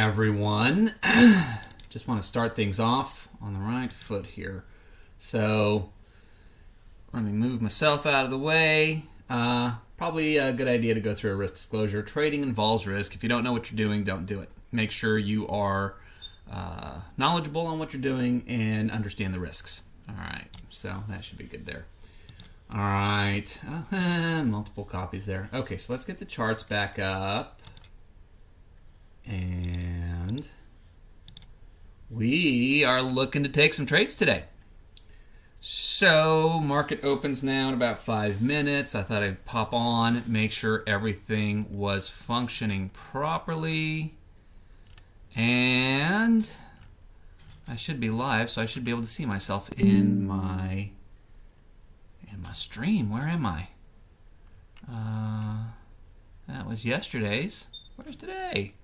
everyone. Just want to start things off on the right foot here. So let me move myself out of the way. Probably a good idea to go through a risk disclosure. Trading involves risk. If you don't know what you're doing, don't do it. Make sure you are knowledgeable on what you're doing and understand the risks. All right, so that should be good there. All right, multiple copies there. Okay, so let's get the charts back up. And we are looking to take some trades today. So market opens now in about 5 minutes. I thought I'd pop on, make sure everything was functioning properly. And I should be live, so I should be able to see myself in my stream. Where am I? That was yesterday's. Where's today?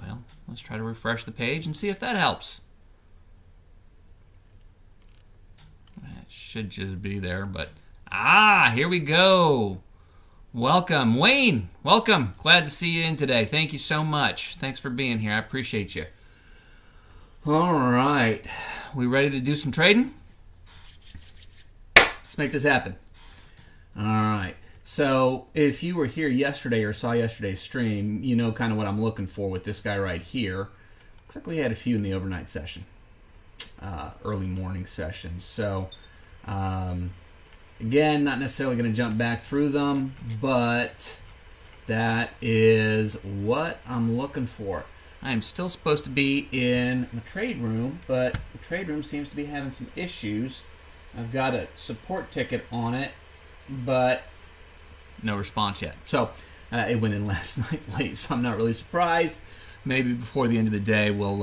Well, let's try to refresh the page and see if that helps. That should just be there, but here we go. Welcome, Wayne. Welcome. Glad to see you in today. Thank you so much. Thanks for being here. I appreciate you. All right. We ready to do some trading? Let's make this happen. All right. So if you were here yesterday or saw yesterday's stream, you know kind of what I'm looking for with this guy right here. Looks like we had a few in the overnight session, early morning session. So again, not necessarily going to jump back through them, but that is what I'm looking for. I am still supposed to be in my trade room, but the trade room seems to be having some issues. I've got a support ticket on it, but no response yet. So it went in last night late, so I'm not really surprised. Maybe before the end of the day, we'll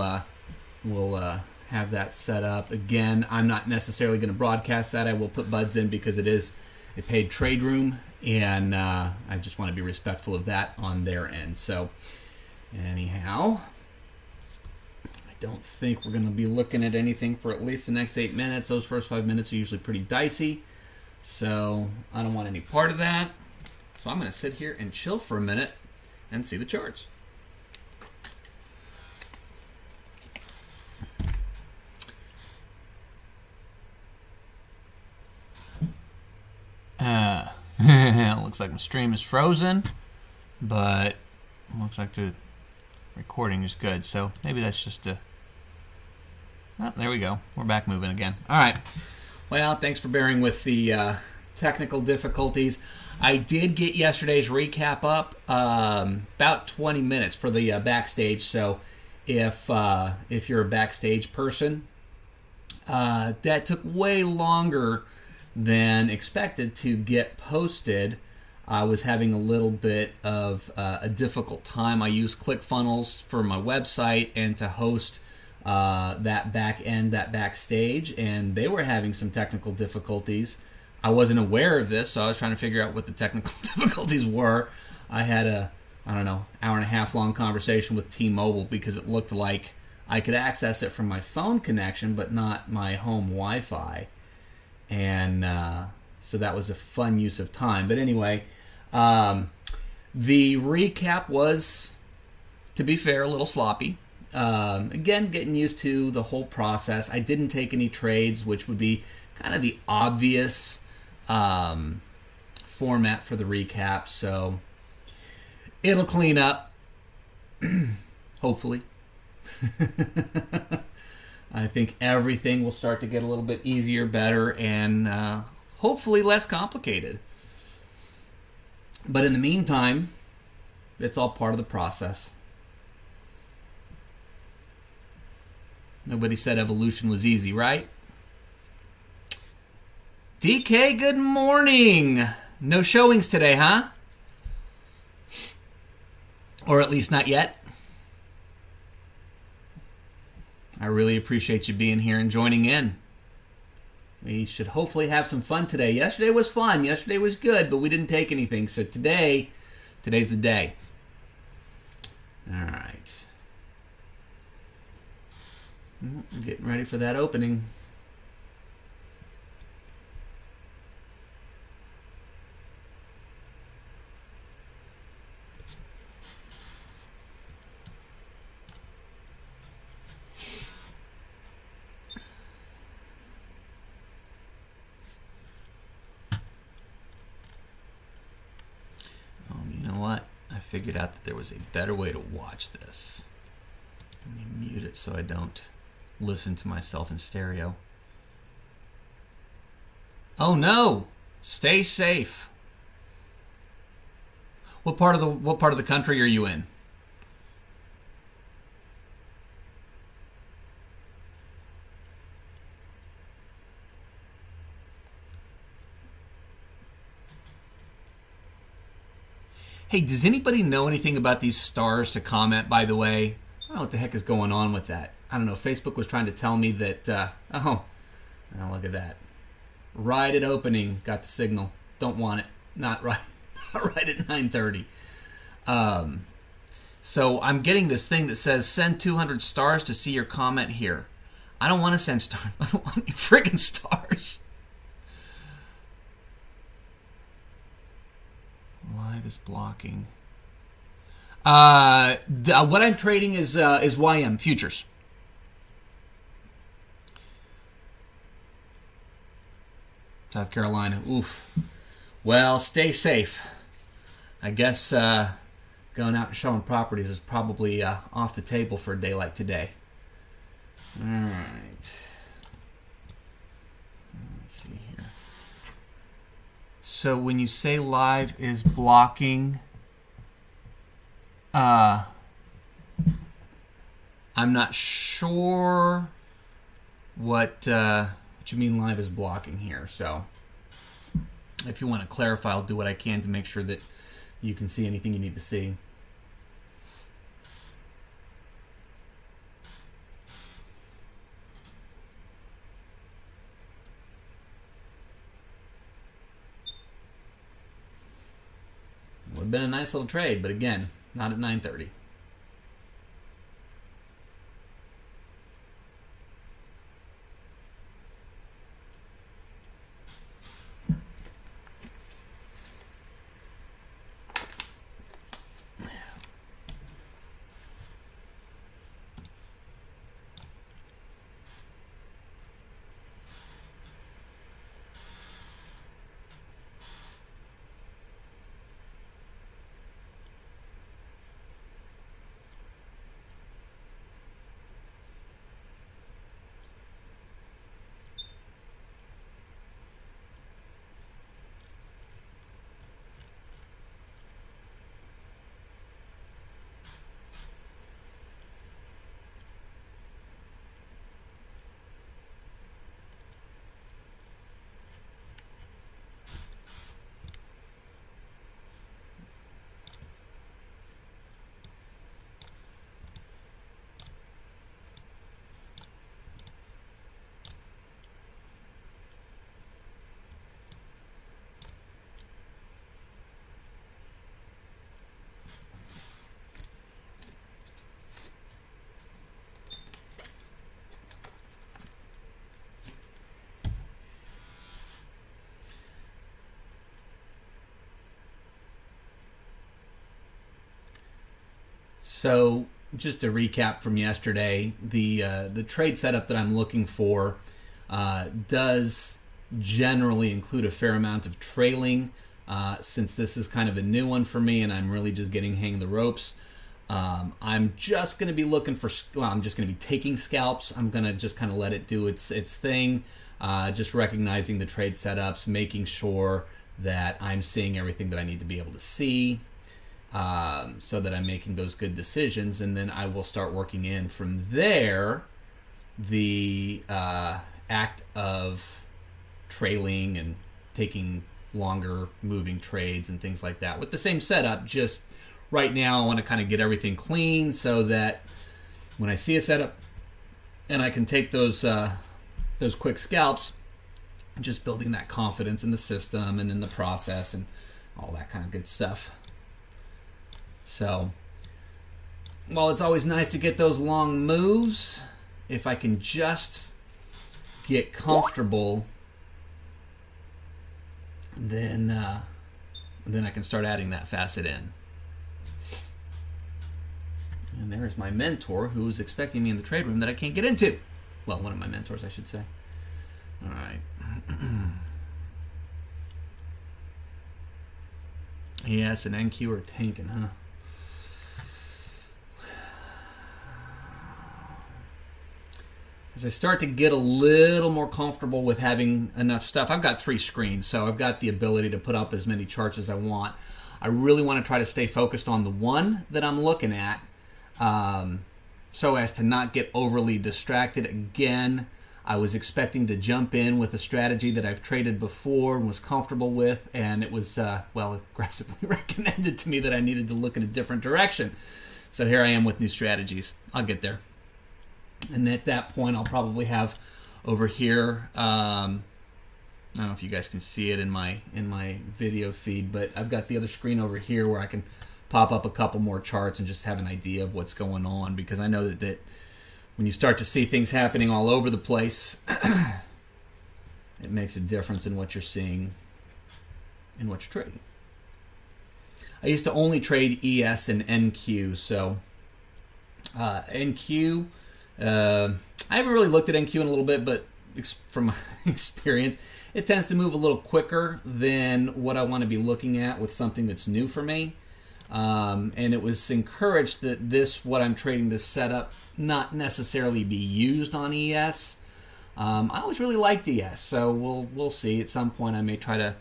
have that set up. Again, I'm not necessarily going to broadcast that. I will put buds in because it is a paid trade room, and I just want to be respectful of that on their end. So anyhow, I don't think we're going to be looking at anything for at least the next 8 minutes. Those first 5 minutes are usually pretty dicey, so I don't want any part of that. So I'm going to sit here and chill for a minute and see the charts. Looks like my stream is frozen, but looks like the recording is good. So maybe that's just a... Oh, there we go. We're back moving again. All right. Well, thanks for bearing with the technical difficulties. I did get yesterday's recap up about 20 minutes for the backstage. So if you're a backstage person, that took way longer than expected to get posted. I was having a little bit of a difficult time. I use ClickFunnels for my website and to host that back end, that backstage, and they were having some technical difficulties. I wasn't aware of this, so I was trying to figure out what the technical difficulties were. I had a, hour and a half long conversation with T-Mobile because it looked like I could access it from my phone connection, but not my home Wi-Fi. And so that was a fun use of time. But anyway, the recap was, to be fair, a little sloppy. Again, getting used to the whole process. I didn't take any trades, which would be kind of the obvious format for the recap. So it'll clean up, hopefully. I think everything will start to get a little bit easier, better, and hopefully less complicated. But in the meantime, it's all part of the process. Nobody said evolution was easy, right? DK, good morning. No showings today, huh? Or at least not yet. I really appreciate you being here and joining in. We should hopefully have some fun today. Yesterday was fun. Yesterday was good, but we didn't take anything. So today's the day. All right. Getting ready for that opening. figured out that there was a better way to watch this. Let me mute it so I don't listen to myself in stereo. Oh no! Stay safe. What part of the country are you in? Hey, does anybody know anything about these stars to comment, by the way? I don't know what the heck is going on with that. I don't know. Facebook was trying to tell me that, oh, look at that. Right at opening, got the signal. Don't want it. Not right, not right at 9:30. So I'm getting this thing that says, send 200 stars to see your comment here. I don't want to send stars. I don't want any friggin' stars. Live is blocking. What I'm trading is YM futures. South Carolina. Oof. Well, stay safe. I guess going out and showing properties is probably off the table for a day like today. All right. Let's see here. So when you say live is blocking, I'm not sure what you mean live is blocking here. So if you want to clarify, I'll do what I can to make sure that you can see anything you need to see. Would have been a nice little trade, but again, not at 9:30. So just to recap from yesterday, the trade setup that I'm looking for does generally include a fair amount of trailing. Since this is kind of a new one for me and I'm really just getting hang of the ropes, I'm just going to be looking for, well, I'm just going to be taking scalps. I'm going to just kind of let it do its thing, just recognizing the trade setups, making sure that I'm seeing everything that I need to be able to see, so that I'm making those good decisions, and then I will start working in from there the act of trailing and taking longer moving trades and things like that with the same setup. Just right now I want to kind of get everything clean so that when I see a setup and I can take those quick scalps, just building that confidence in the system and in the process and all that kind of good stuff. So while it's always nice to get those long moves, if I can just get comfortable, then I can start adding that facet in. And there is my mentor who's expecting me in the trade room that I can't get into. Well, one of my mentors, I should say. All right. Yes, an NQ or tanking, huh? as I start to get a little more comfortable with having enough stuff, I've got 3 screens, so I've got the ability to put up as many charts as I want. I really want to try to stay focused on the one that I'm looking at, so as to not get overly distracted. Again, I was expecting to jump in with a strategy that I've traded before and was comfortable with, and it was, aggressively recommended to me that I needed to look in a different direction. So here I am with new strategies. I'll get there. And at that point, I'll probably have over here, I don't know if you guys can see it in my video feed, but I've got the other screen over here where I can pop up a couple more charts and just have an idea of what's going on, because I know that when you start to see things happening all over the place, it makes a difference in what you're seeing and what you're trading. I used to only trade ES and NQ, so NQ, I haven't really looked at NQ in a little bit, but from my experience, it tends to move a little quicker than what I want to be looking at with something that's new for me. And it was encouraged that what I'm trading, this setup, not necessarily be used on ES. I always really liked ES, so we'll see. At some point, I may try to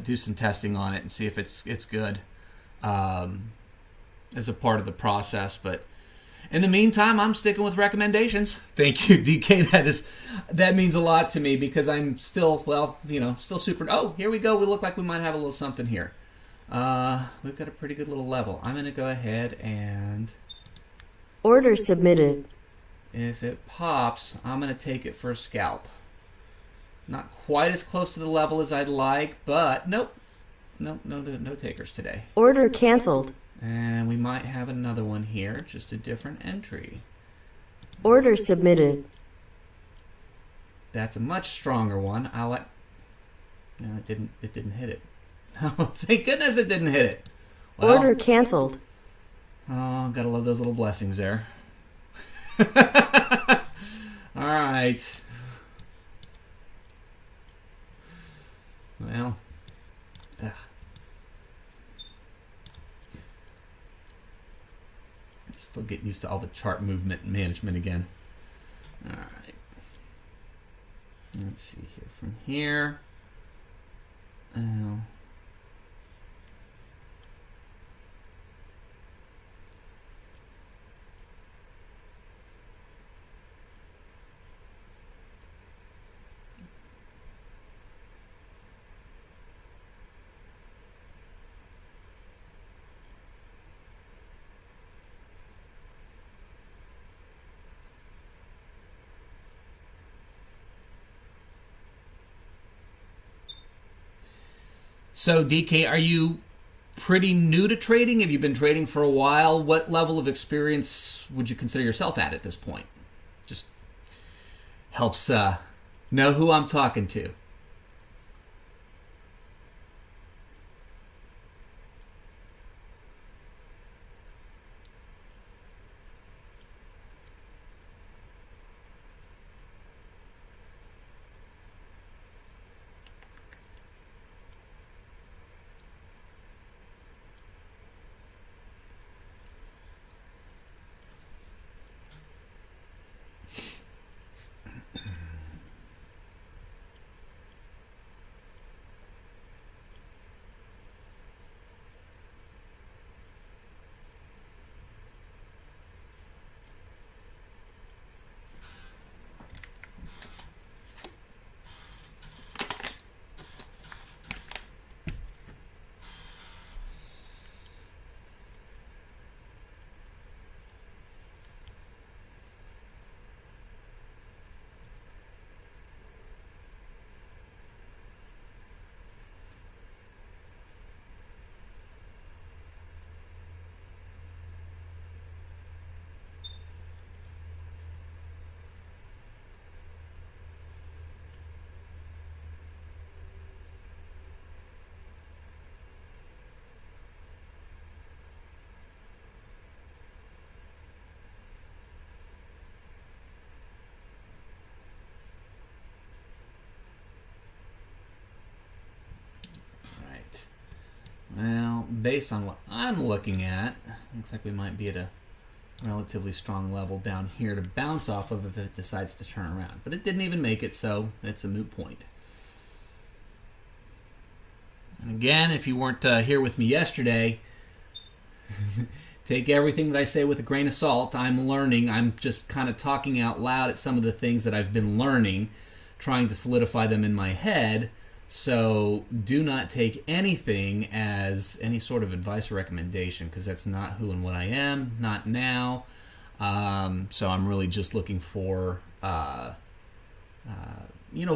do some testing on it and see if it's good as a part of the process. But in the meantime, I'm sticking with recommendations. Thank you, DK. That means a lot to me, because I'm still, still super. Oh, here we go. We look like we might have a little something here. We've got a pretty good little level. I'm going to go ahead and order submitted. If it pops, I'm going to take it for a scalp. Not quite as close to the level as I'd like, but nope. No takers today. Order canceled. And we might have another one here, just a different entry. Order submitted. That's a much stronger one. No, it didn't hit it. Oh, thank goodness it didn't hit it. Well, order canceled. Oh, gotta love those little blessings there. All right. Well, still getting used to all the chart movement and management again. All right. Let's see here. From here. So, DK, are you pretty new to trading? Have you been trading for a while? What level of experience would you consider yourself at this point? Just helps know who I'm talking to. Well, based on what I'm looking at, looks like we might be at a relatively strong level down here to bounce off of if it decides to turn around. But it didn't even make it, so it's a moot point. And again, if you weren't here with me yesterday, take everything that I say with a grain of salt. I'm learning. I'm just kind of talking out loud at some of the things that I've been learning, trying to solidify them in my head. So do not take anything as any sort of advice or recommendation, because that's not who and what I am, not now. So I'm really just looking for,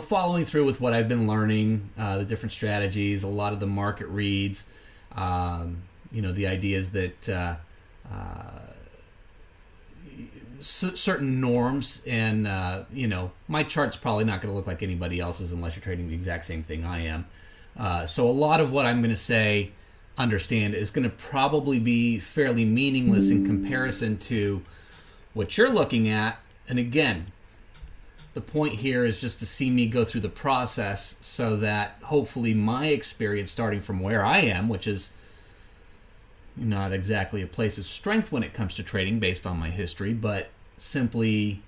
following through with what I've been learning, the different strategies, a lot of the market reads, the ideas that certain norms, and my chart's probably not going to look like anybody else's unless you're trading the exact same thing I am. So a lot of what I'm going to say, understand, is going to probably be fairly meaningless in comparison to what you're looking at. And again, the point here is just to see me go through the process so that hopefully my experience, starting from where I am, which is not exactly a place of strength when it comes to trading based on my history, but simply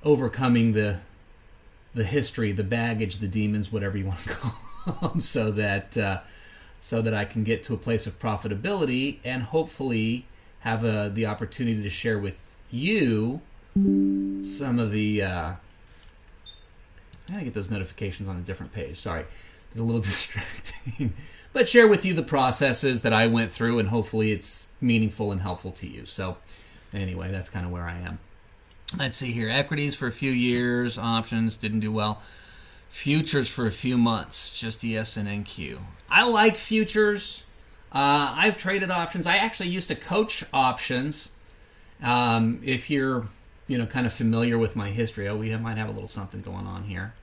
overcoming the history, the baggage, the demons, whatever you want to call them, so that I can get to a place of profitability and hopefully have the opportunity to share with you some of the... I gotta get those notifications on a different page. Sorry, it's a little distracting. But share with you the processes that I went through, and hopefully it's meaningful and helpful to you. So anyway, that's kind of where I am. Let's see here. Equities for a few years. Options didn't do well. Futures for a few months. Just ES and NQ. I like futures. I've traded options. I actually used to coach options. If you're kind of familiar with my history, we might have a little something going on here.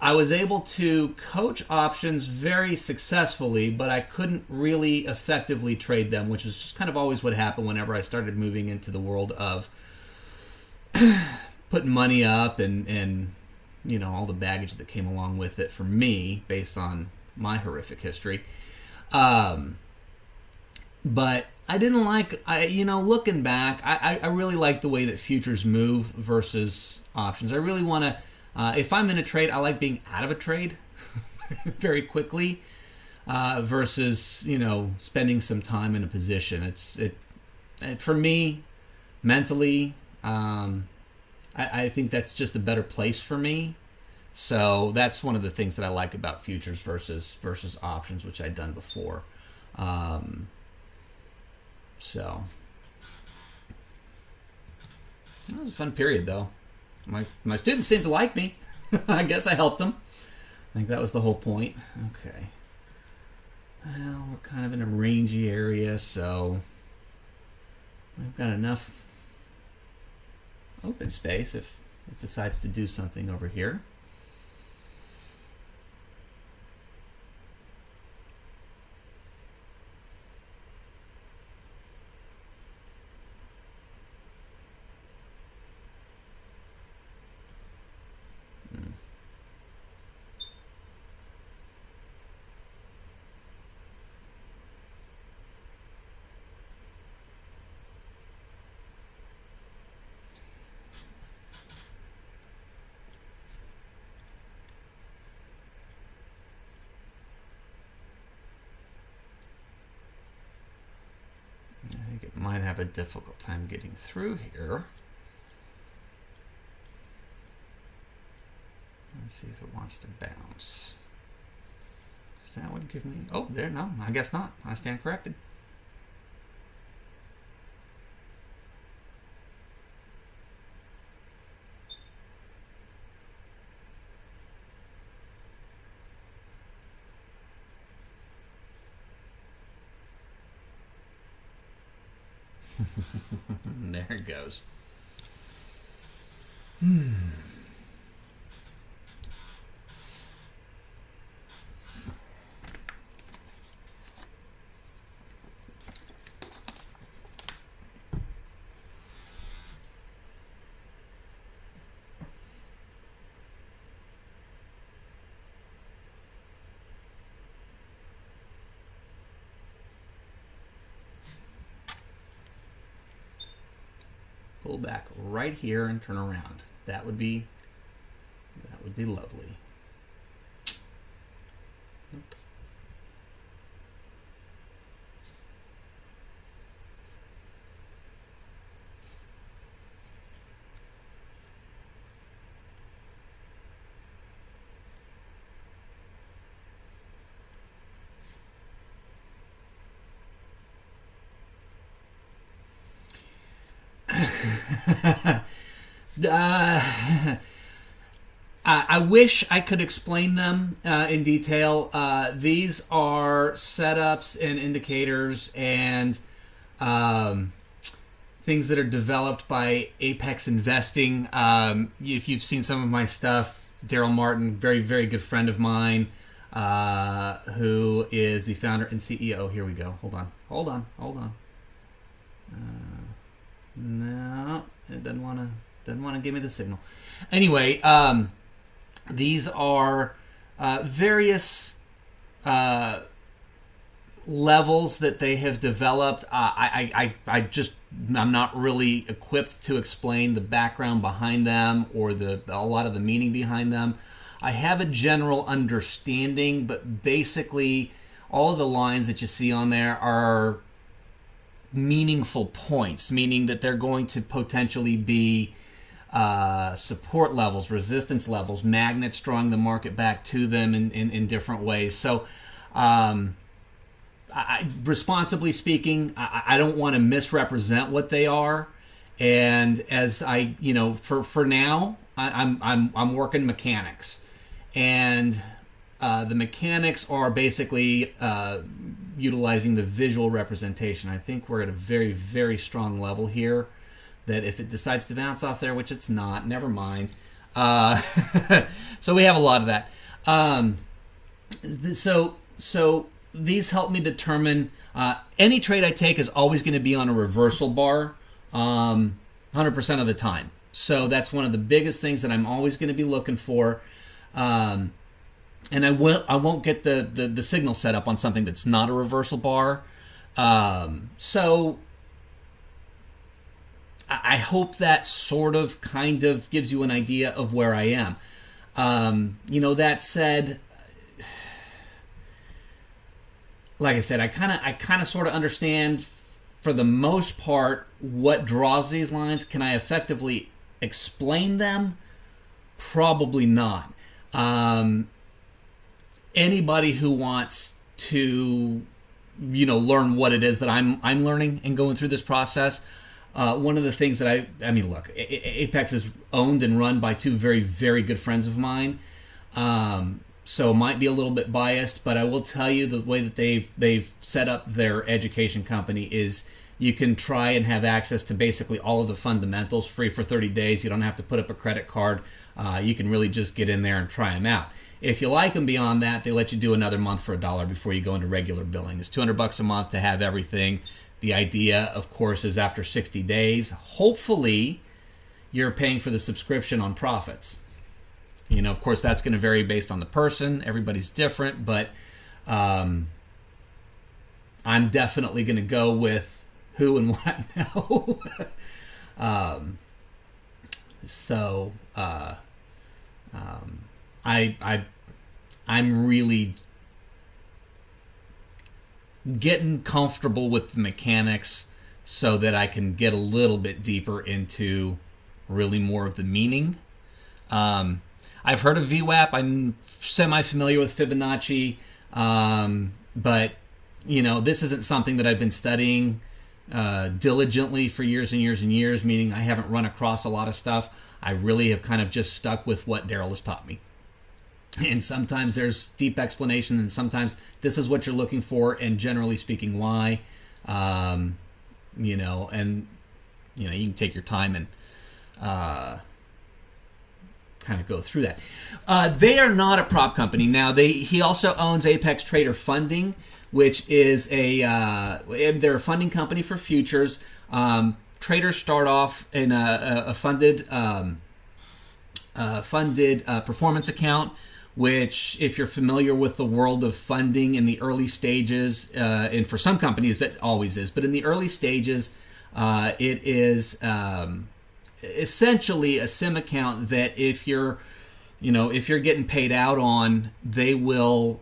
I was able to coach options very successfully, but I couldn't really effectively trade them, which is just kind of always what happened whenever I started moving into the world of putting money up and all the baggage that came along with it for me based on my horrific history. But I didn't like, looking back, I really like the way that futures move versus options. I really want to, if I'm in a trade, I like being out of a trade very quickly versus, spending some time in a position. It for me, mentally, I think that's just a better place for me. So that's one of the things that I like about futures versus options, which I'd done before. So it was a fun period, though. My students seemed to like me. I guess I helped them. I think that was the whole point. Okay. Well, we're kind of in a rangy area, so I've got enough open space if it decides to do something over here. I think it might have a difficult time getting through here. Let's see if it wants to bounce. That would give me... Oh, there, no, I guess not. I stand corrected. There it goes. pull back right here and turn around. That would be lovely. I wish I could explain them in detail. These are setups and indicators and things that are developed by Apex Investing. If you've seen some of my stuff, Daryl Martin, very, very good friend of mine, who is the founder and CEO. Here we go. Hold on. No, it doesn't want to give me the signal. Anyway, these are various levels that they have developed. I'm not really equipped to explain the background behind them or a lot of the meaning behind them. I have a general understanding, but basically all of the lines that you see on there are meaningful points, meaning that they're going to potentially be support levels, resistance levels, magnets drawing the market back to them in different ways. So responsibly speaking, I don't want to misrepresent what they are. And as for now, I'm working mechanics, and the mechanics are basically utilizing the visual representation. I think we're at a very, very strong level here, that if it decides to bounce off there, which it's not, never mind. So we have a lot of that. So these help me determine any trade I take is always going to be on a reversal bar 100% of the time. So that's one of the biggest things that I'm always going to be looking for. And I won't get the signal set up on something that's not a reversal bar. So I hope that sort of kind of gives you an idea of where I am. That said, like I said, I kind of sort of understand for the most part what draws these lines. Can I effectively explain them? Probably not. Anybody who wants to, learn what it is that I'm learning and going through this process, one of the things that look, Apex is owned and run by two very, very good friends of mine, so it might be a little bit biased, but I will tell you the way that they've set up their education company is you can try and have access to basically all of the fundamentals free for 30 days. You don't have to put up a credit card. You can really just get in there and try them out. If you like them beyond that, they let you do another month for $1 before you go into regular billing. It's $200 a month to have everything. The idea, of course, is after 60 days, hopefully you're paying for the subscription on profits. Of course, that's going to vary based on the person. Everybody's different, but I'm definitely going to go with who and what I know. I'm really getting comfortable with the mechanics so that I can get a little bit deeper into really more of the meaning. I've heard of VWAP. I'm semi-familiar with Fibonacci, but this isn't something that I've been studying diligently for years and years and years, meaning I haven't run across a lot of stuff. I really have kind of just stuck with what Daryl has taught me. And sometimes there's deep explanation, and sometimes this is what you're looking for, and generally speaking, why. You can take your time and kind of go through that. They are not a prop company. Now, he also owns Apex Trader Funding, which is they're a funding company for futures. Traders start off in a funded performance account, which, if you're familiar with the world of funding in the early stages, and for some companies it always is, but in the early stages, It is essentially a sim account that if you're getting paid out on, they will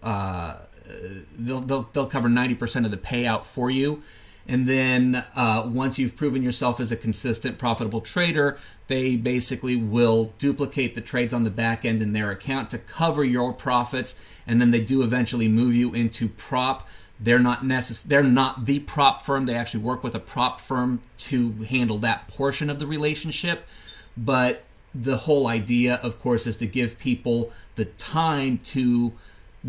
they'll cover 90% of the payout for you. And then once you've proven yourself as a consistent, profitable trader, they basically will duplicate the trades on the back end in their account to cover your profits. And then they do eventually move you into prop. They're not the prop firm. They actually work with a prop firm to handle that portion of the relationship. But the whole idea, of course, is to give people the time to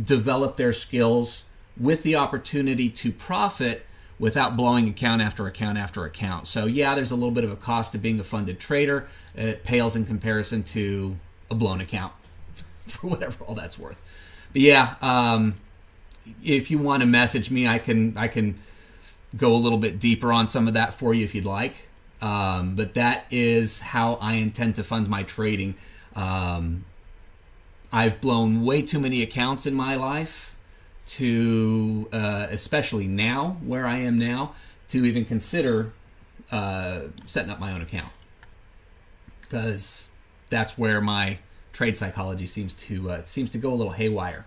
develop their skills with the opportunity to profit without blowing account after account after account. So yeah, there's a little bit of a cost to being a funded trader. It pales in comparison to a blown account for whatever all that's worth. But yeah, if you want to message me, I can go a little bit deeper on some of that for you if you'd like. But that is how I intend to fund my trading. I've blown way too many accounts in my life to, especially now, where I am now, to even consider setting up my own account. Because that's where my trade psychology seems to go a little haywire.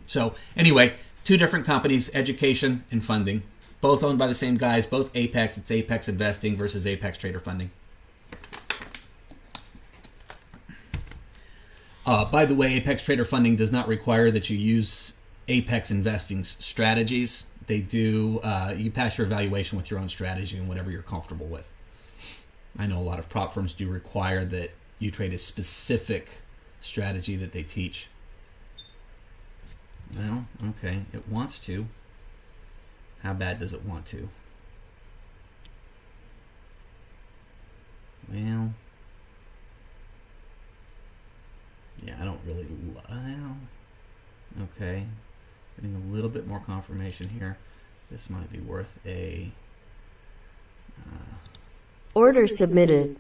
So anyway, two different companies, education and funding, both owned by the same guys, both Apex. It's Apex Investing versus Apex Trader Funding. By the way, Apex Trader Funding does not require that you use Apex Investing's strategies. They do, you pass your evaluation with your own strategy and whatever you're comfortable with. I know a lot of prop firms do require that you trade a specific strategy that they teach. Well, okay, it wants to. How bad does it want to? Well, yeah, I don't really. Well, okay, getting a little bit more confirmation here. This might be worth a. Order submitted.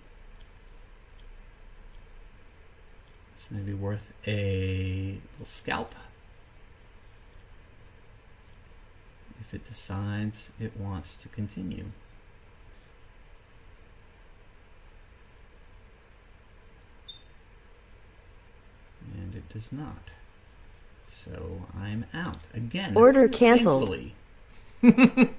This may be worth a little scalp. If it decides it wants to continue. And it does not. So I'm out. Again. Order canceled. Thankfully.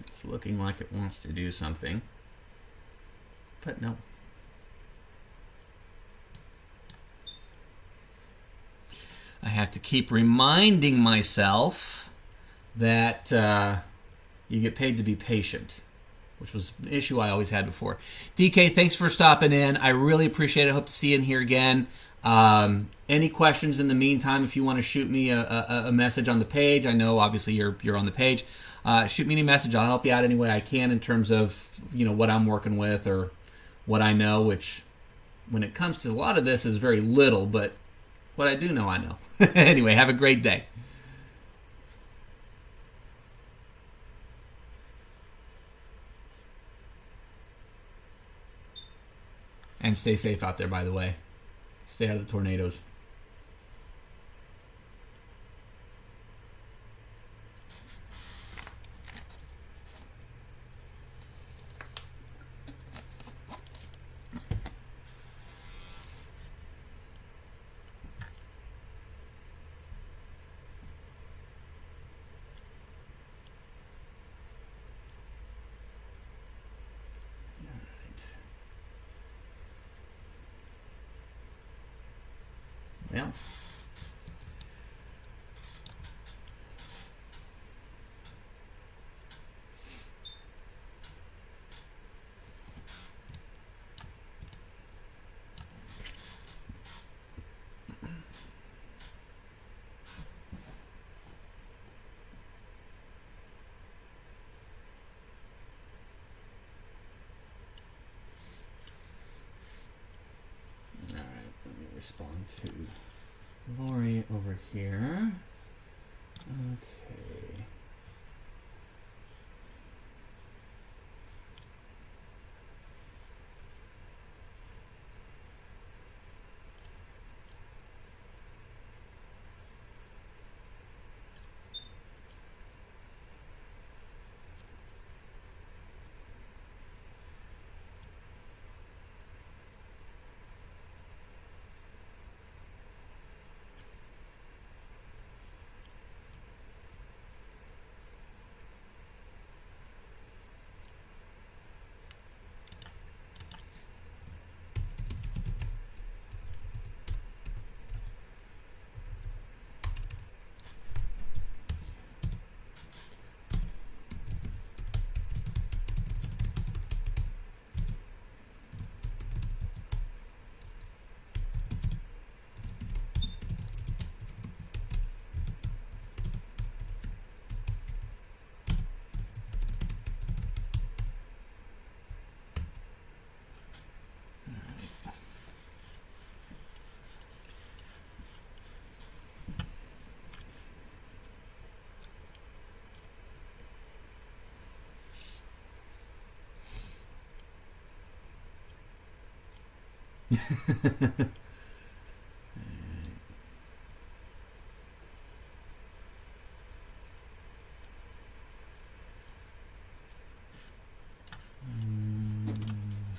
It's looking like it wants to do something, but no. I have to keep reminding myself that you get paid to be patient, which was an issue I always had before. DK, thanks for stopping in. I really appreciate it. Hope to see you in here again. Any questions in the meantime, if you want to shoot me a message on the page, I know obviously you're on the page. Shoot me any message. I'll help you out any way I can in terms of what I'm working with or what I know, which when it comes to a lot of this is very little, but what I do know, I know. Anyway, have a great day. And stay safe out there, by the way. Stay out of the tornadoes. Well. Respond to Lori over here. Okay.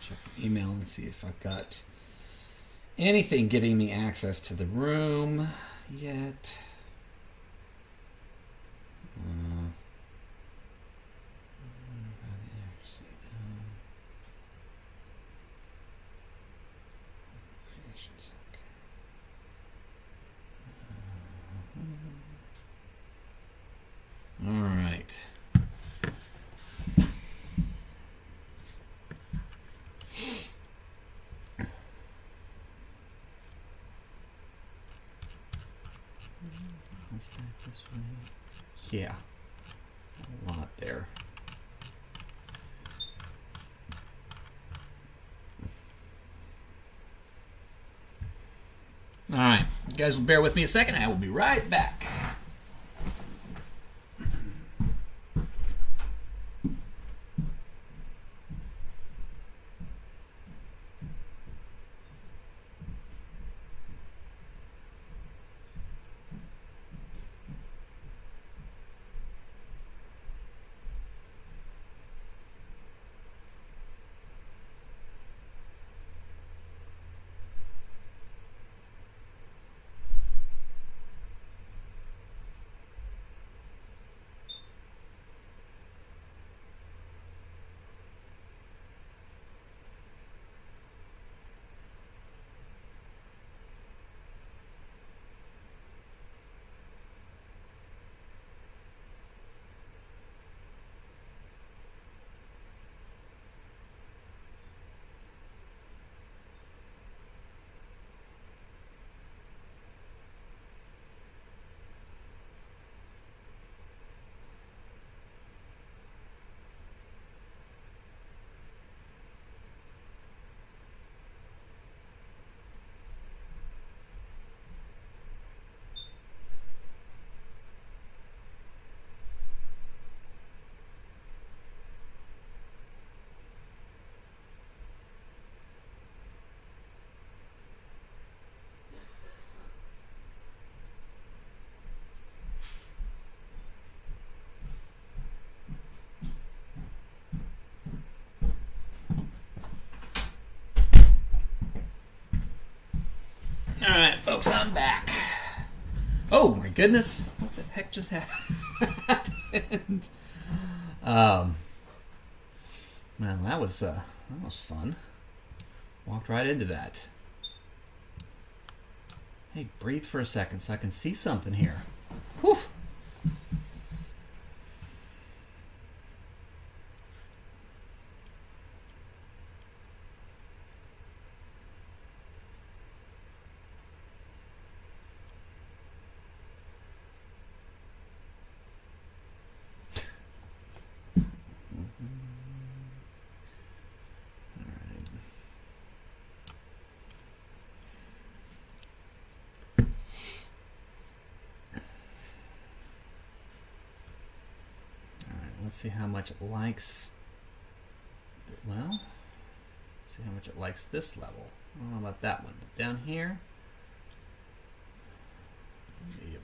Check the email and see if I've got anything getting me access to the room yet. All right. Let's back this way. Yeah, a lot there. All right, you guys will bear with me a second. I will be right back. All right, folks, I'm back. Oh my goodness, what the heck just happened? Well, that was fun. Walked right into that. Hey, breathe for a second so I can see something here. Whew. Let's see how much it likes. Well, let's see how much it likes this level. I don't know about that one, but down here. Yep.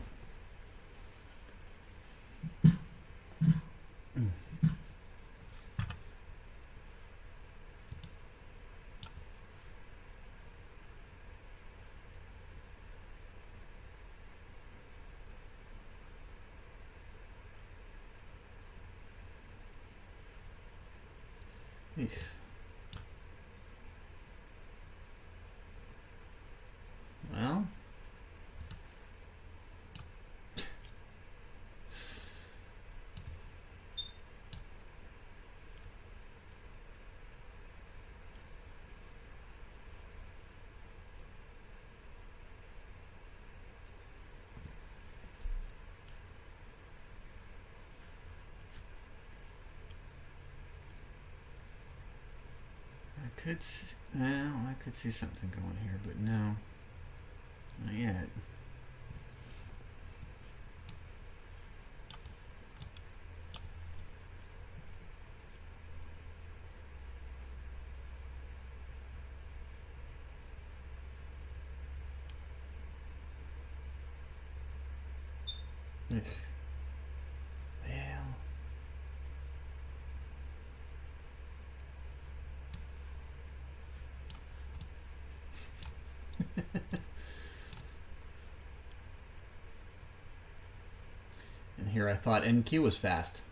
Well, I could see something going here, but no, not yet. Well. And here I thought NQ was fast.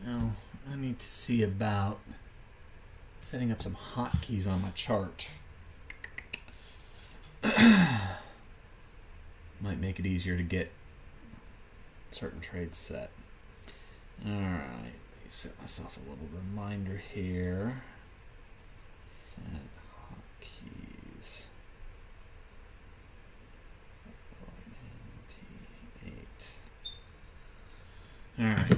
Now, I need to see about setting up some hotkeys on my chart. Might make it easier to get certain trades set. Alright, let me set myself a little reminder here. Set hotkeys. Alright.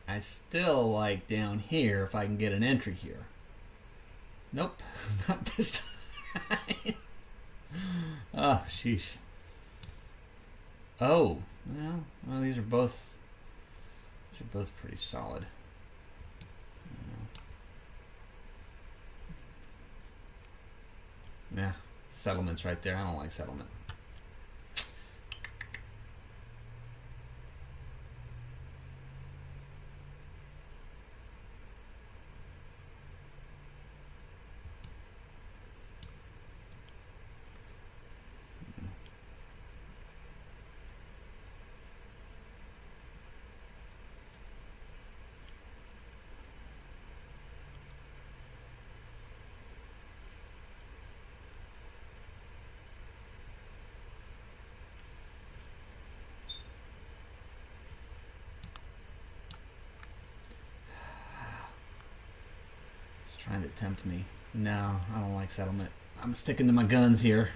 I still like down here if I can get an entry here. Nope, not this time. Oh, sheesh. Oh, well, these are both pretty solid. Yeah, settlement's right there. I don't like settlement. It's trying to tempt me. No, I don't like settlement. I'm sticking to my guns here.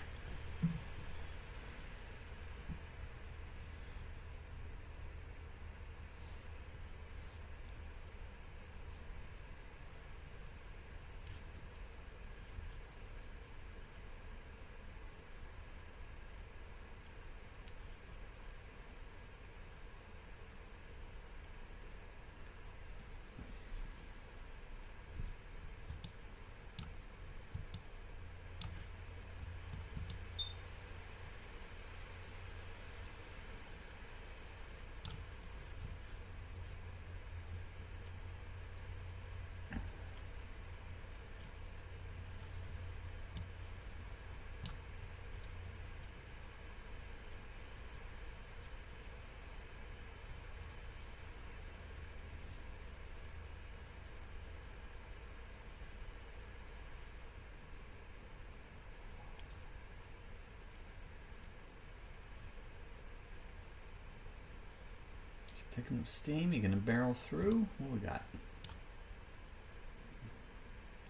Picking up steam. You're gonna barrel through. What we got?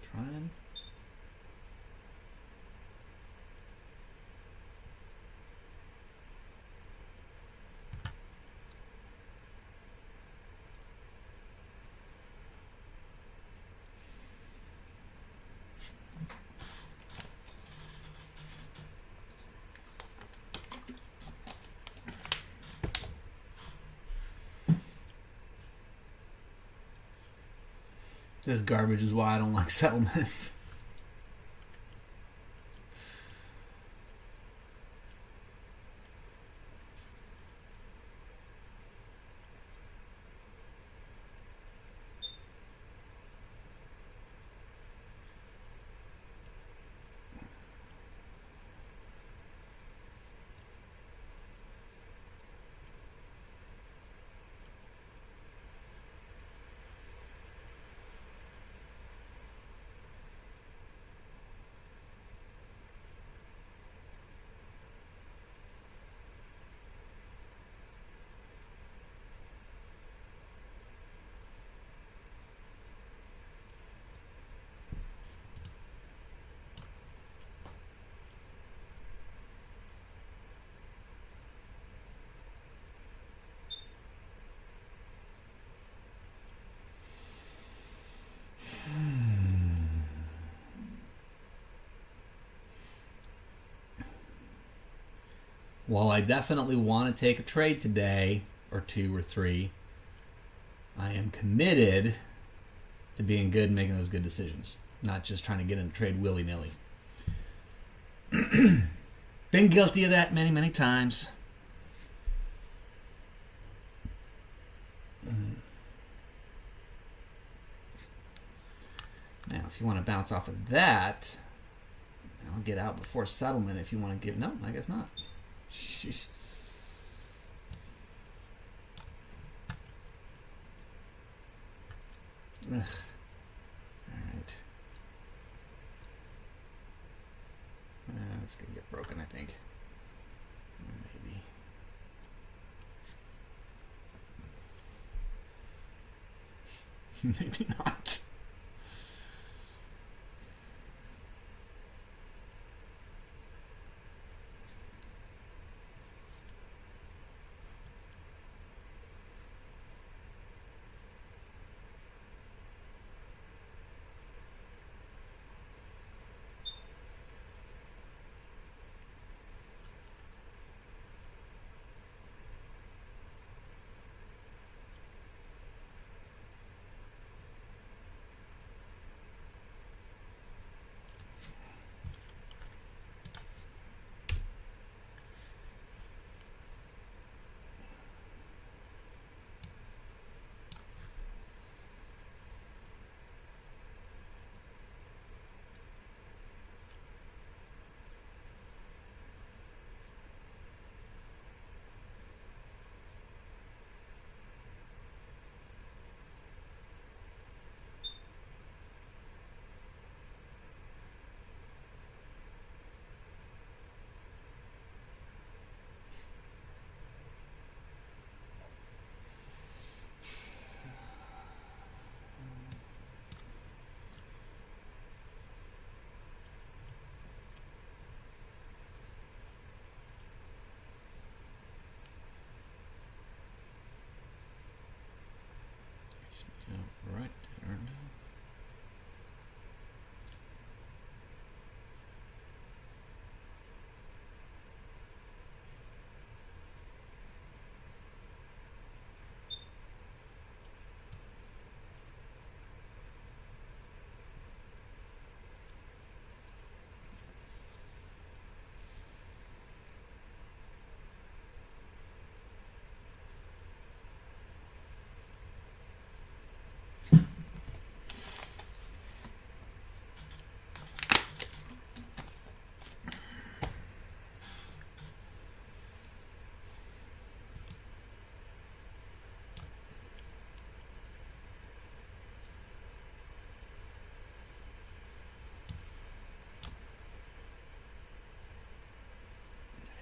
Trying. This garbage is why I don't like settlement. While I definitely want to take a trade today, or 2 or 3, I am committed to being good and making those good decisions. Not just trying to get in a trade willy-nilly. Been guilty of that many, many times. Now, if you want to bounce off of that, I'll get out before settlement if you want to give... No, I guess not. Sheesh. Ugh. Alright. It's going to get broken, I think. Maybe. Maybe not.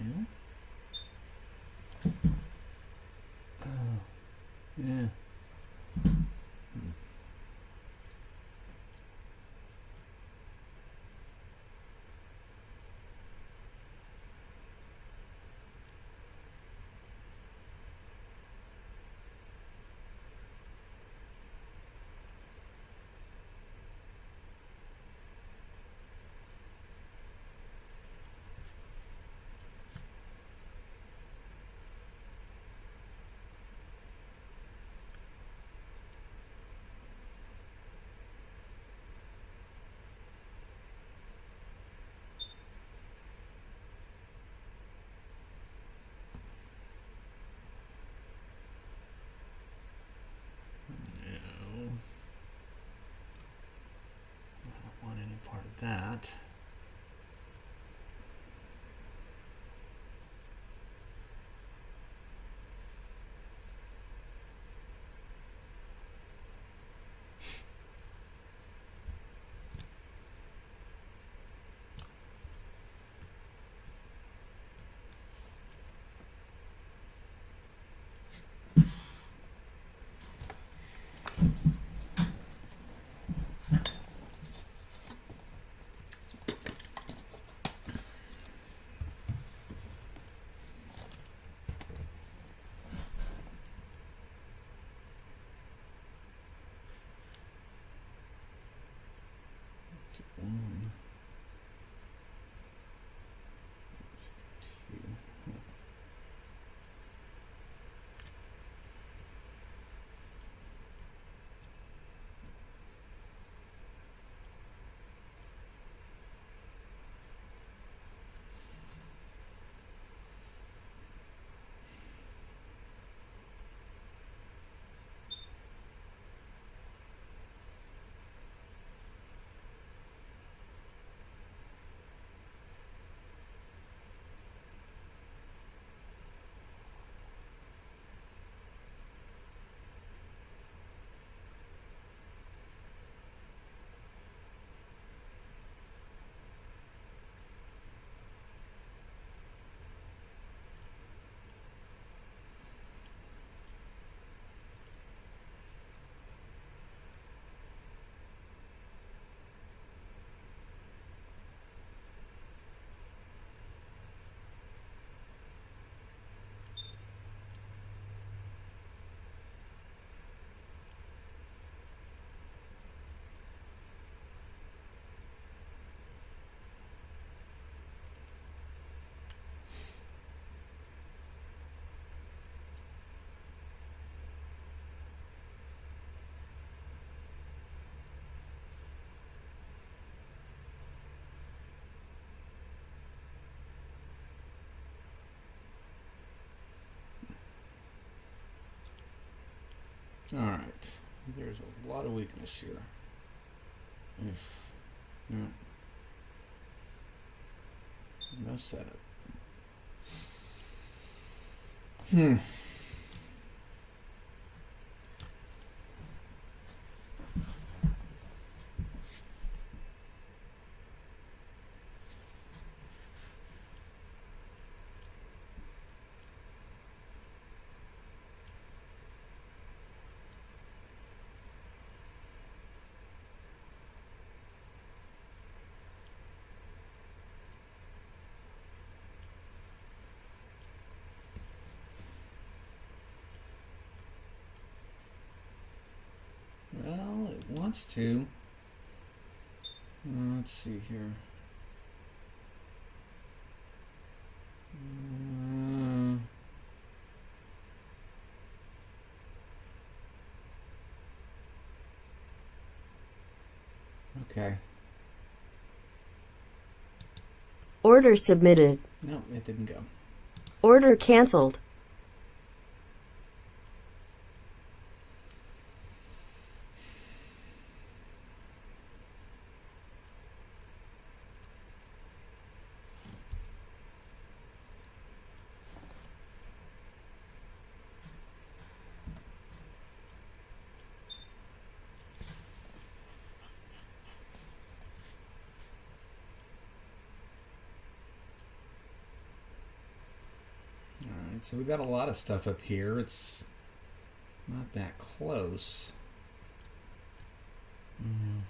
Yeah. Oh, yeah. No. I don't want any part of that. One. 52. Alright, there's a lot of weakness here. If, no, no setup. Well, it wants to. Let's see here. Okay. Order submitted. No, it didn't go. Order canceled. Alright, so we got a lot of stuff up here. It's not that close. Mm-mm.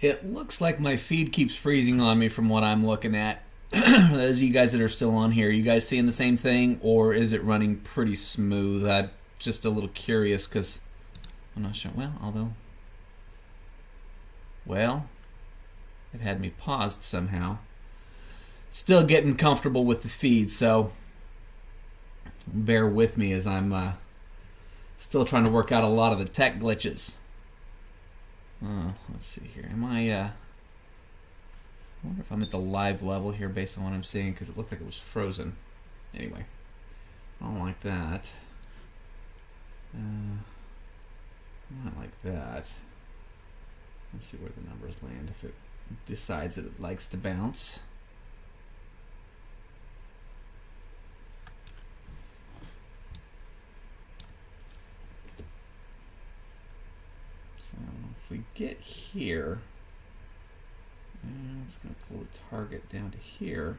It looks like my feed keeps freezing on me from what I'm looking at. Those of you guys that are still on here, you guys seeing the same thing, or is it running pretty smooth? I'm just a little curious because I'm not sure. Well, it had me paused somehow. Still getting comfortable with the feed, so bear with me as I'm still trying to work out a lot of the tech glitches. Let's see here. I wonder if I'm at the live level here based on what I'm seeing, because it looked like it was frozen. Anyway, I don't like that. Not like that. Let's see where the numbers land if it decides that it likes to bounce. So if we get here, it's going to pull the target down to here.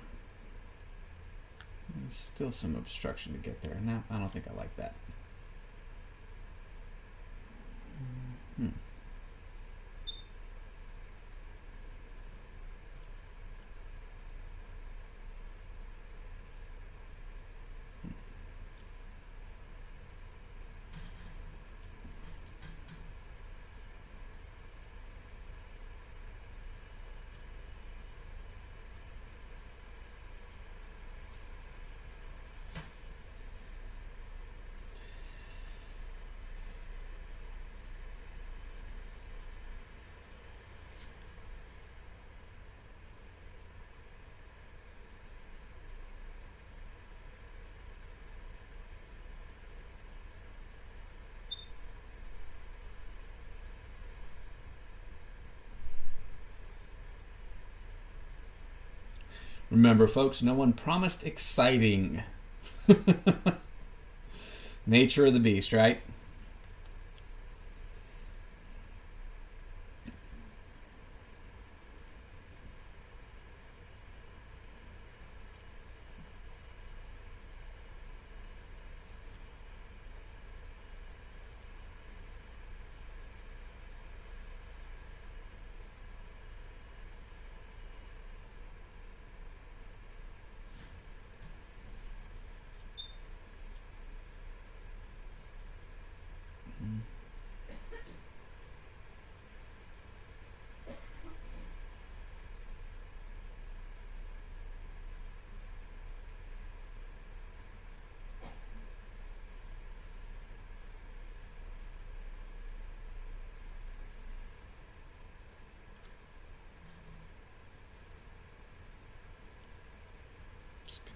There's still some obstruction to get there. No, I don't think I like that. Remember, folks, no one promised exciting. Nature of the beast, right?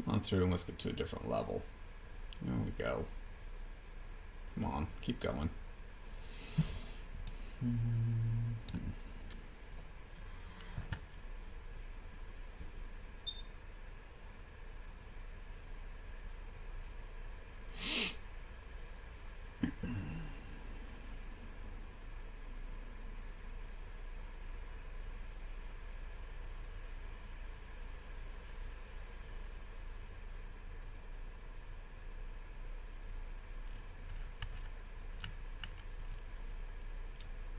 On through and let's get to a different level. There we go. Come on, keep going.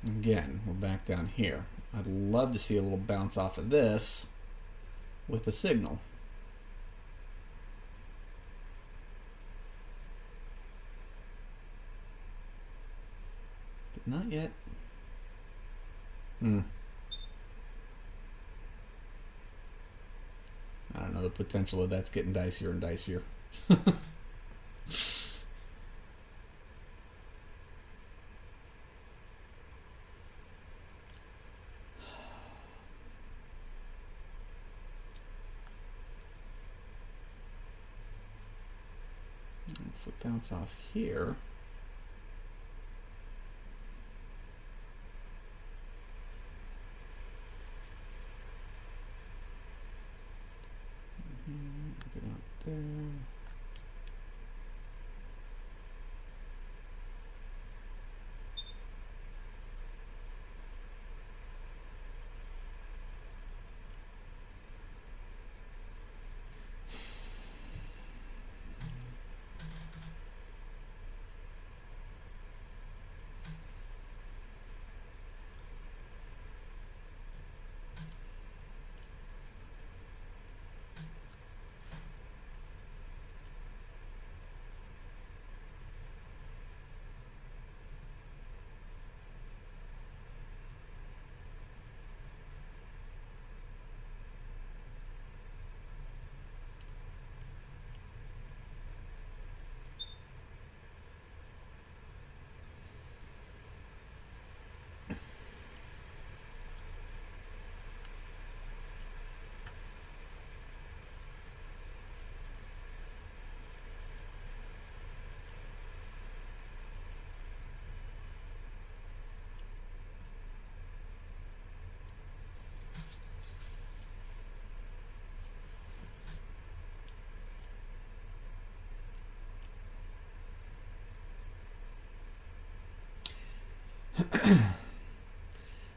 Again, we're back down here. I'd love to see a little bounce off of this with a signal. But not yet. I don't know, the potential of that's getting dicier and dicier. If we bounce off here, get out there.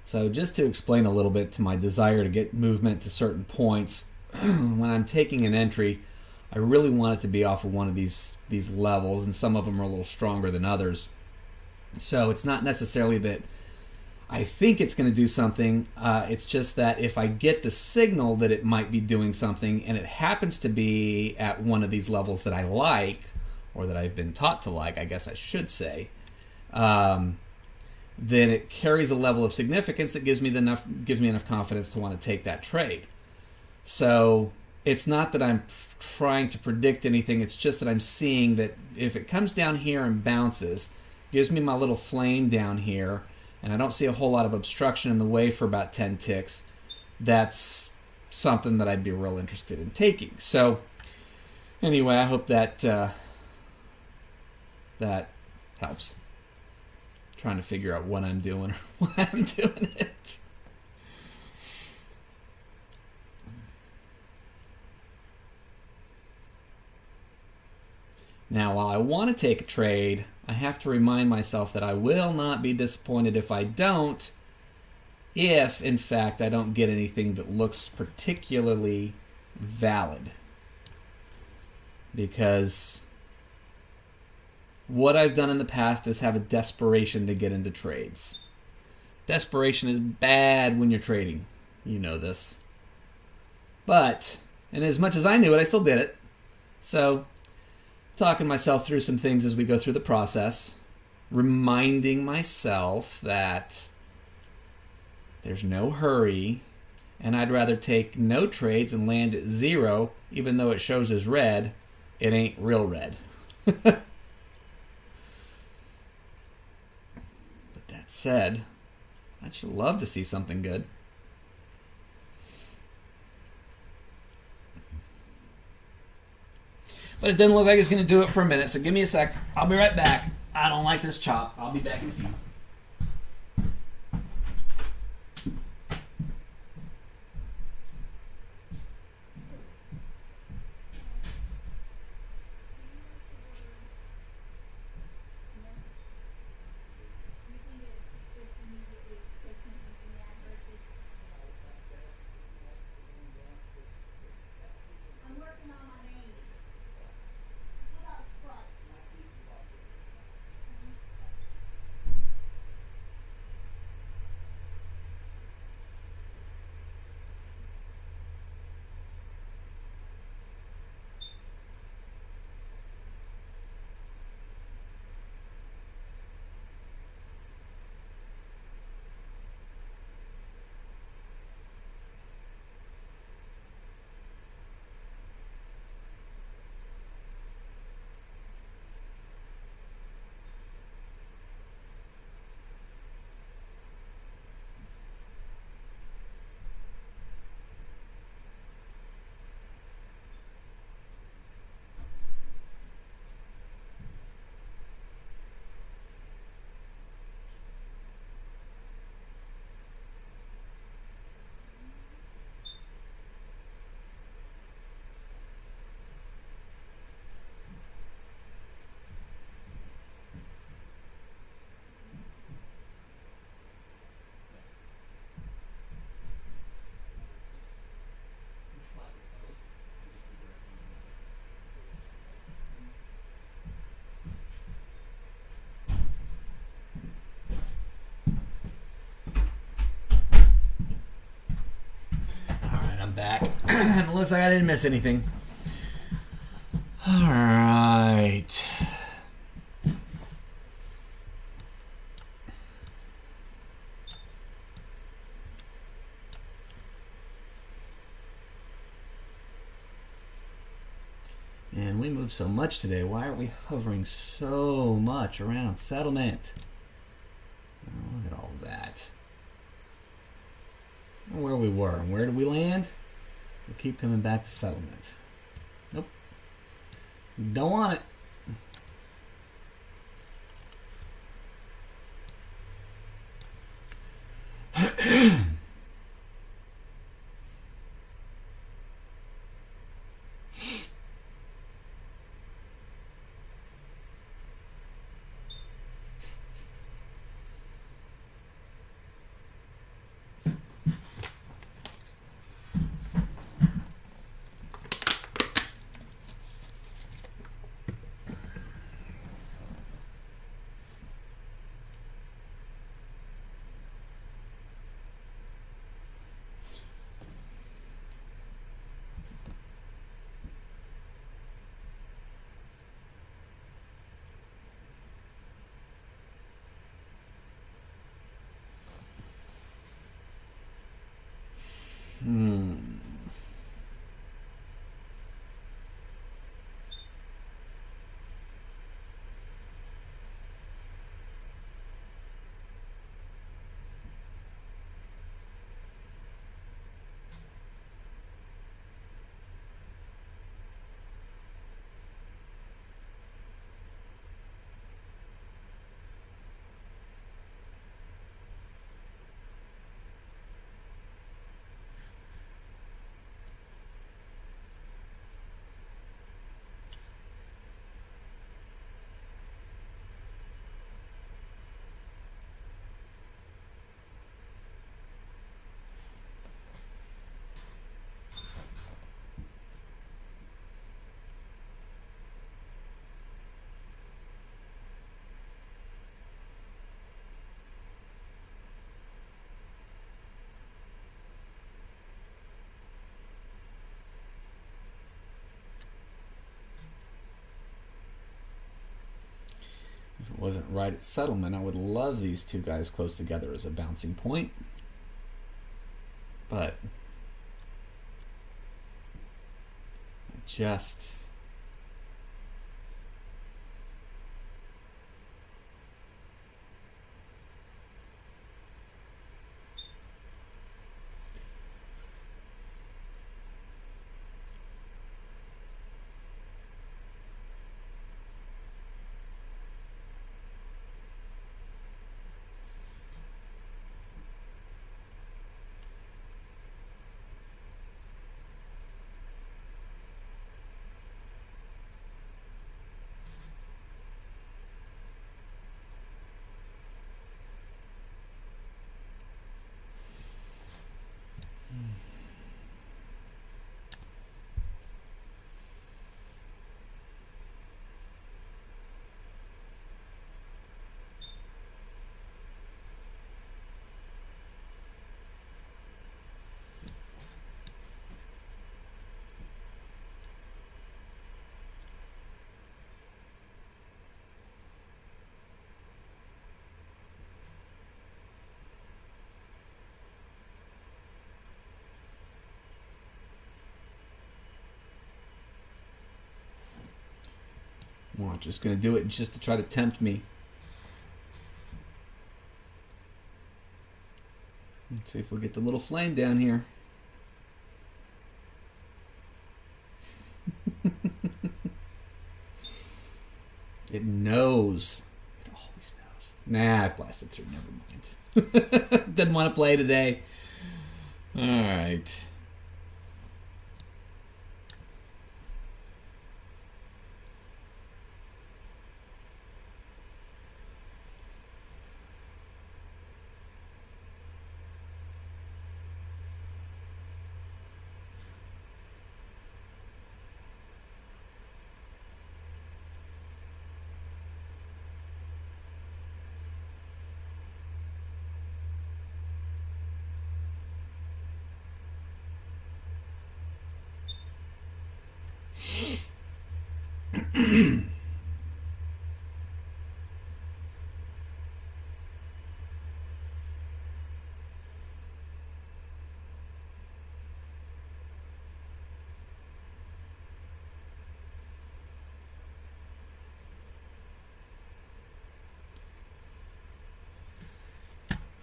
So just to explain a little bit to my desire to get movement to certain points, when I'm taking an entry, I really want it to be off of one of these levels, and some of them are a little stronger than others. So it's not necessarily that I think it's going to do something. It's just that if I get the signal that it might be doing something, and it happens to be at one of these levels that I like, or that I've been taught to like, I guess I should say, then it carries a level of significance that gives me enough confidence to want to take that trade. So it's not that I'm trying to predict anything. It's just that I'm seeing that if it comes down here and bounces, gives me my little flame down here, and I don't see a whole lot of obstruction in the way for about 10 ticks, that's something that I'd be real interested in taking. So anyway, I hope that that helps. Trying to figure out what I'm doing or why I'm doing it. Now, while I want to take a trade, I have to remind myself that I will not be disappointed if I don't, if, in fact, I don't get anything that looks particularly valid. Because what I've done in the past is have a desperation to get into trades. Desperation is bad when you're trading. You know this. But, and as much as I knew it, I still did it. So, talking myself through some things as we go through the process, reminding myself that there's no hurry, and I'd rather take no trades and land at 0, even though it shows as red. It ain't real red. That said, I'd sure love to see something good. But it doesn't look like it's going to do it for a minute, so give me a sec. I'll be right back. I don't like this chop. I'll be back in a few. Back. It looks like I didn't miss anything. All right. And we move so much today. Why are we hovering so much around settlement? Oh, look at all that. Where we were and where did we land? We keep coming back to settlement. Nope. Don't want it. If it wasn't right at settlement, I would love these two guys close together as a bouncing point. But just Watch, just going to do it just to try to tempt me. Let's see if we get the little flame down here. It knows. It always knows. Nah, I blasted through. Never mind. Didn't want to play today. All right.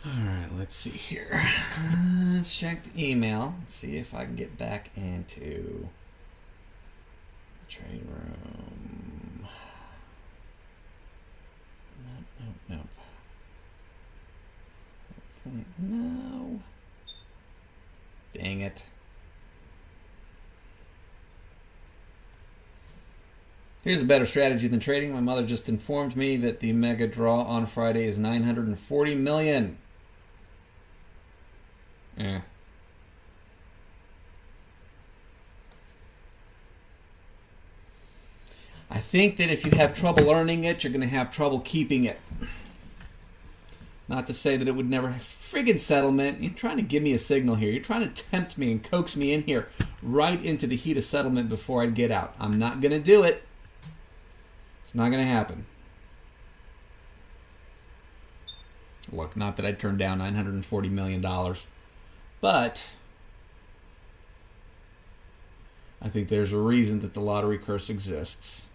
Alright, let's see here. Let's check the email. Let's see if I can get back into the trading room. Nope. No. Dang it. Here's a better strategy than trading. My mother just informed me that the mega draw on Friday is 940 million. Yeah. I think that if you have trouble earning it, you're going to have trouble keeping it. Not to say that it would never have friggin' settlement. You're trying to give me a signal here. You're trying to tempt me and coax me in here right into the heat of settlement before I get out. I'm not going to do it. It's not going to happen. Look, not that I'd turn down $940 million. But I think there's a reason that the lottery curse exists.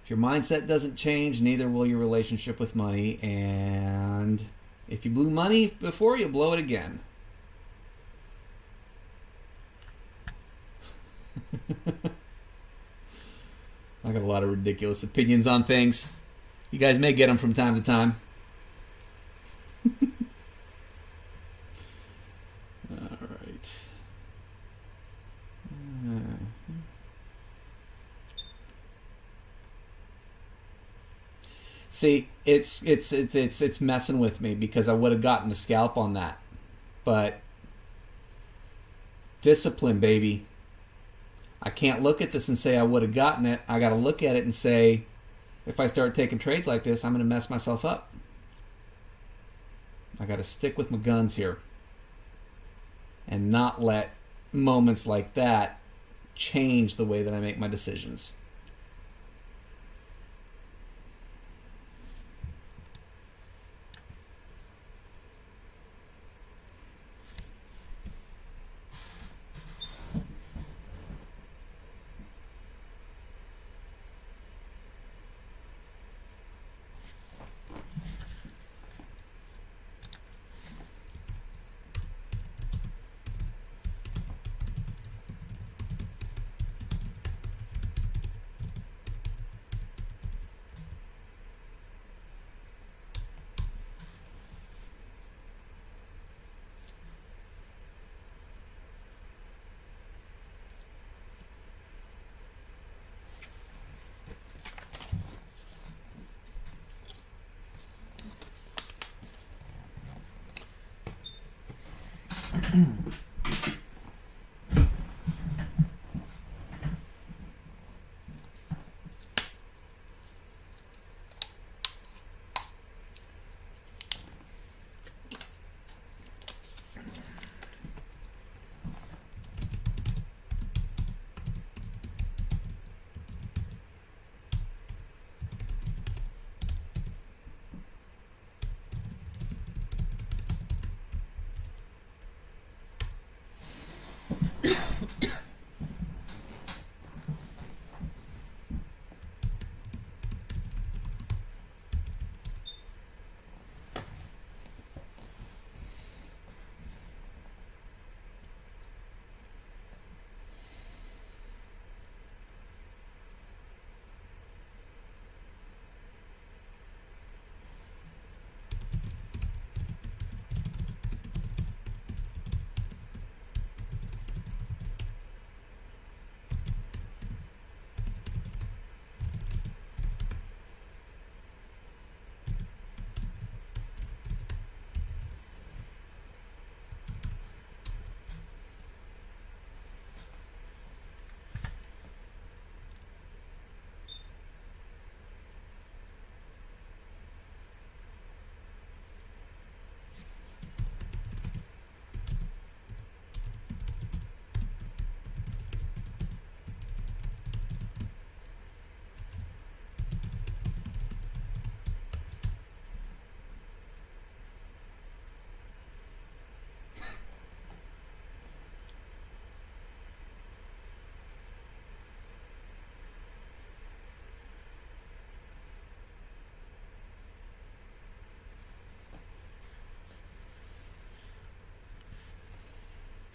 If your mindset doesn't change, neither will your relationship with money. And if you blew money before, you'll blow it again. I got a lot of ridiculous opinions on things. You guys may get them from time to time. All right. See, it's messing with me because I would have gotten the scalp on that, but discipline, baby. I can't look at this and say I would have gotten it. I got to look at it and say, if I start taking trades like this, I'm going to mess myself up. I got to stick with my guns here and not let moments like that change the way that I make my decisions.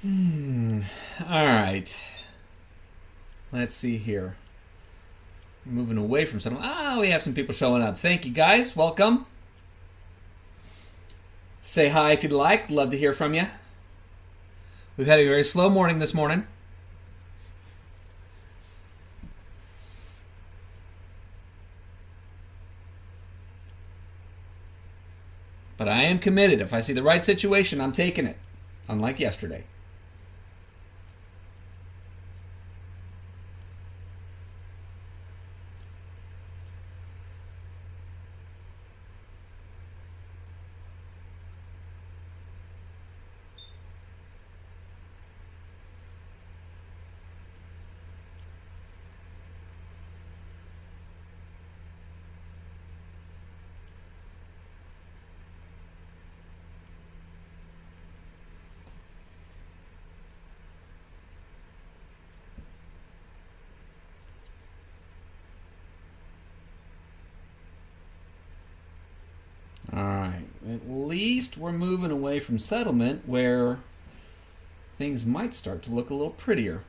All right. Let's see here. Moving away from some. We have some people showing up. Thank you, guys. Welcome. Say hi if you'd like. Love to hear from you. We've had a very slow morning this morning. But I am committed. If I see the right situation, I'm taking it. Unlike yesterday. Alright, at least we're moving away from settlement where things might start to look a little prettier.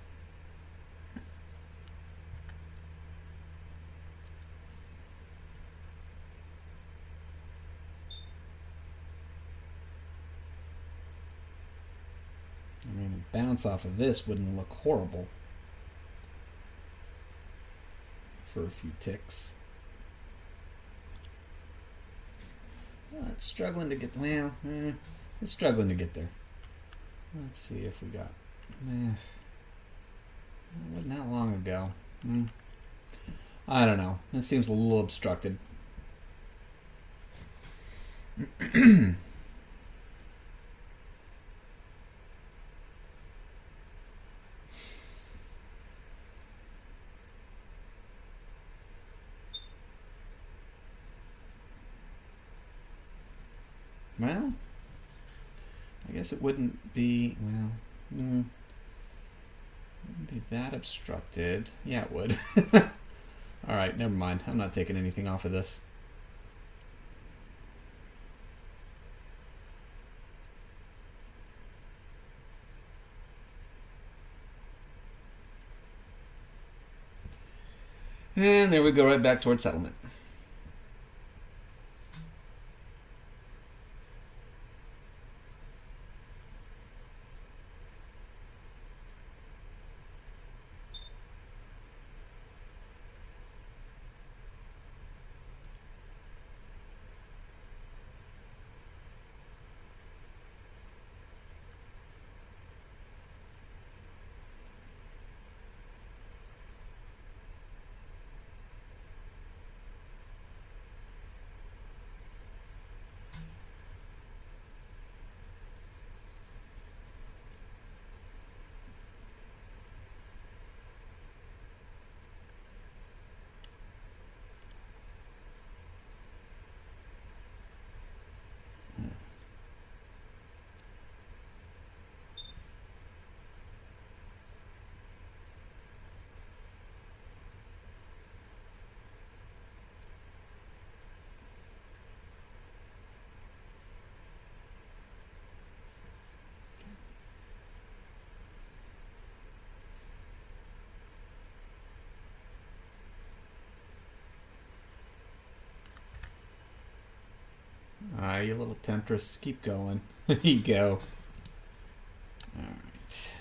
I mean, a bounce off of this wouldn't look horrible for a few ticks. It's struggling to get it's struggling to get there. Let's see if we got. It wasn't that long ago. I don't know. It seems a little obstructed. Well, I guess it wouldn't be, wouldn't be that obstructed. Yeah, it would. Alright, never mind. I'm not taking anything off of this. And there we go, right back towards settlement. You little temptress. Keep going. There you go. Alright.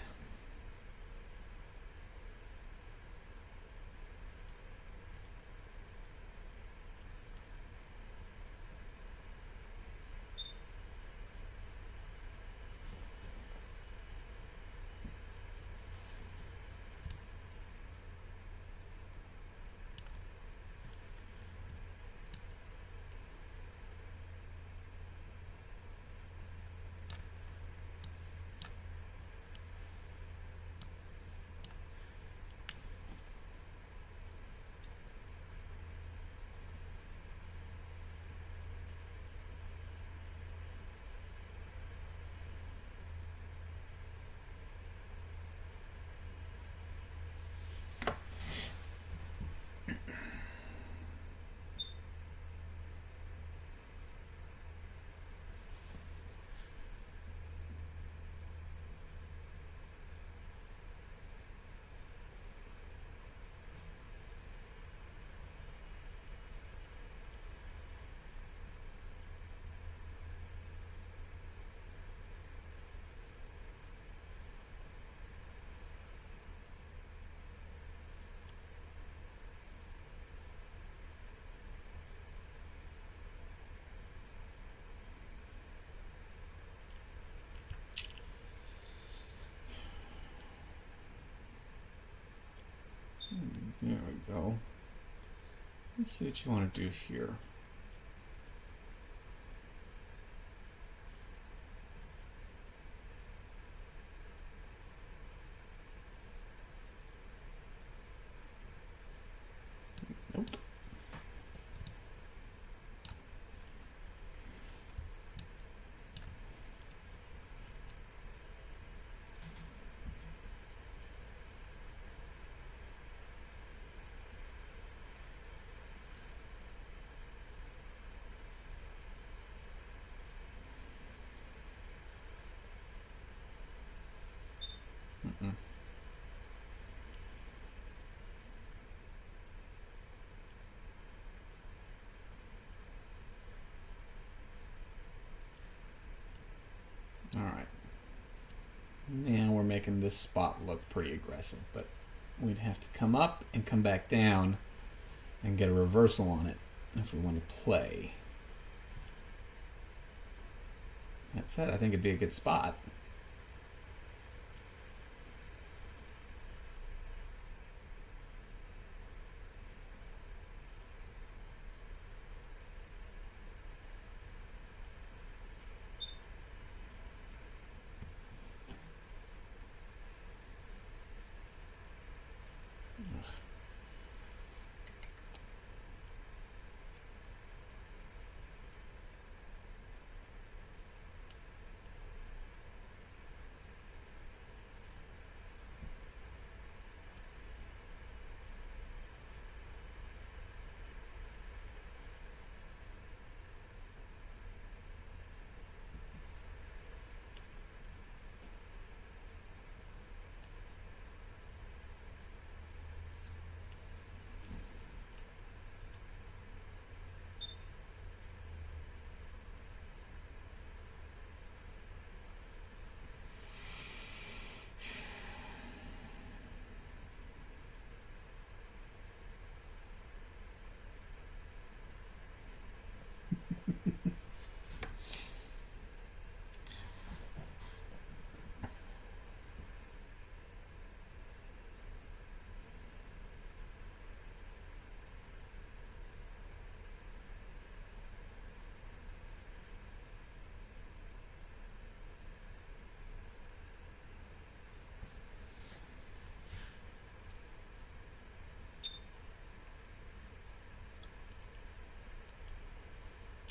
Let's see what you want to do here. Nope. Mm-mm. All right. Now we're making this spot look pretty aggressive, but we'd have to come up and come back down and get a reversal on it if we want to play. That said, I think it'd be a good spot.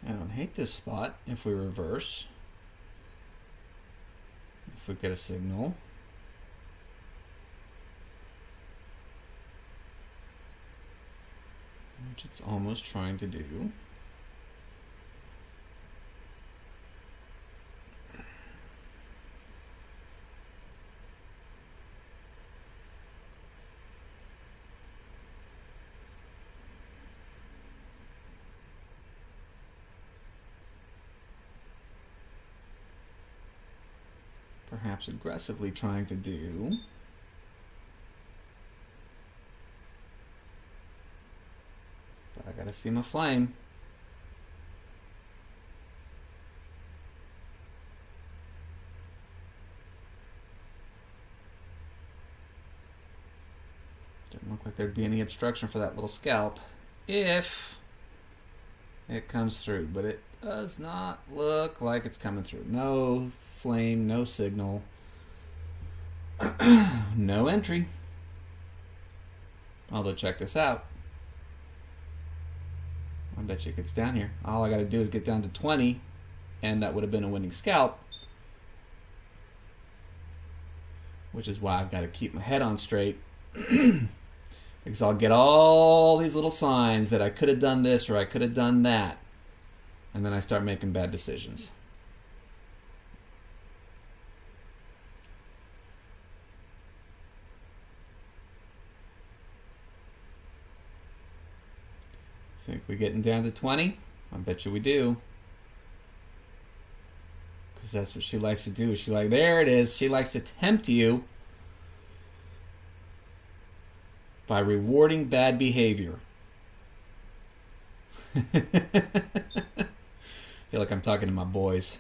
I don't hate this spot if we reverse. If we get a signal. Which it's almost trying to do. Perhaps aggressively trying to do. But I gotta see my flame. Doesn't look like there'd be any obstruction for that little scalp if it comes through, but it does not look like it's coming through. No flame, no signal, no entry. Although check this out. I bet you it gets down here. All I gotta do is get down to 20 and that would have been a winning scalp. Which is why I've got to keep my head on straight. Because I'll get all these little signs that I could have done this or I could have done that. And then I start making bad decisions. Think we're getting down to 20? I bet you we do. Because that's what she likes to do. There it is. She likes to tempt you by rewarding bad behavior. I feel like I'm talking to my boys.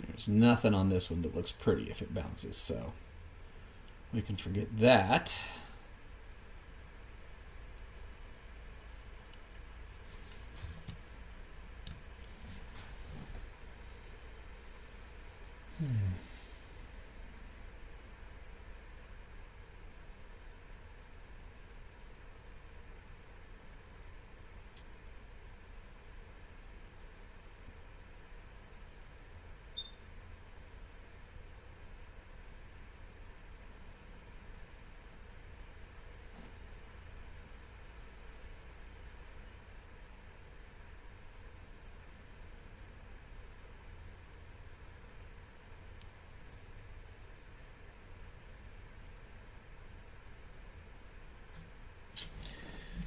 There's There's nothing on this one that looks pretty if it bounces, so we can forget that.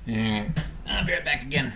Alright, I'll be right back again.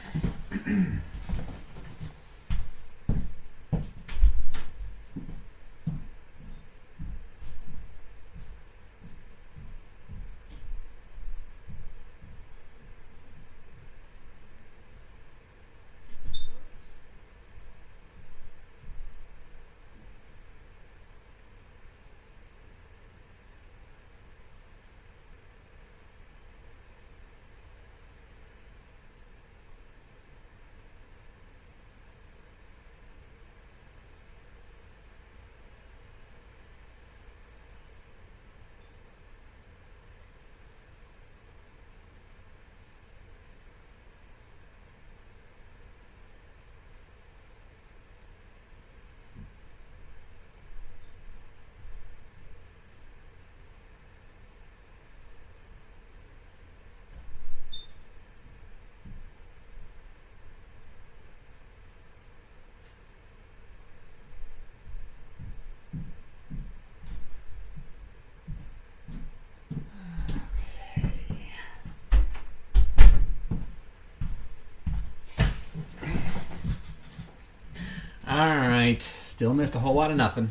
Alright, still missed a whole lot of nothing.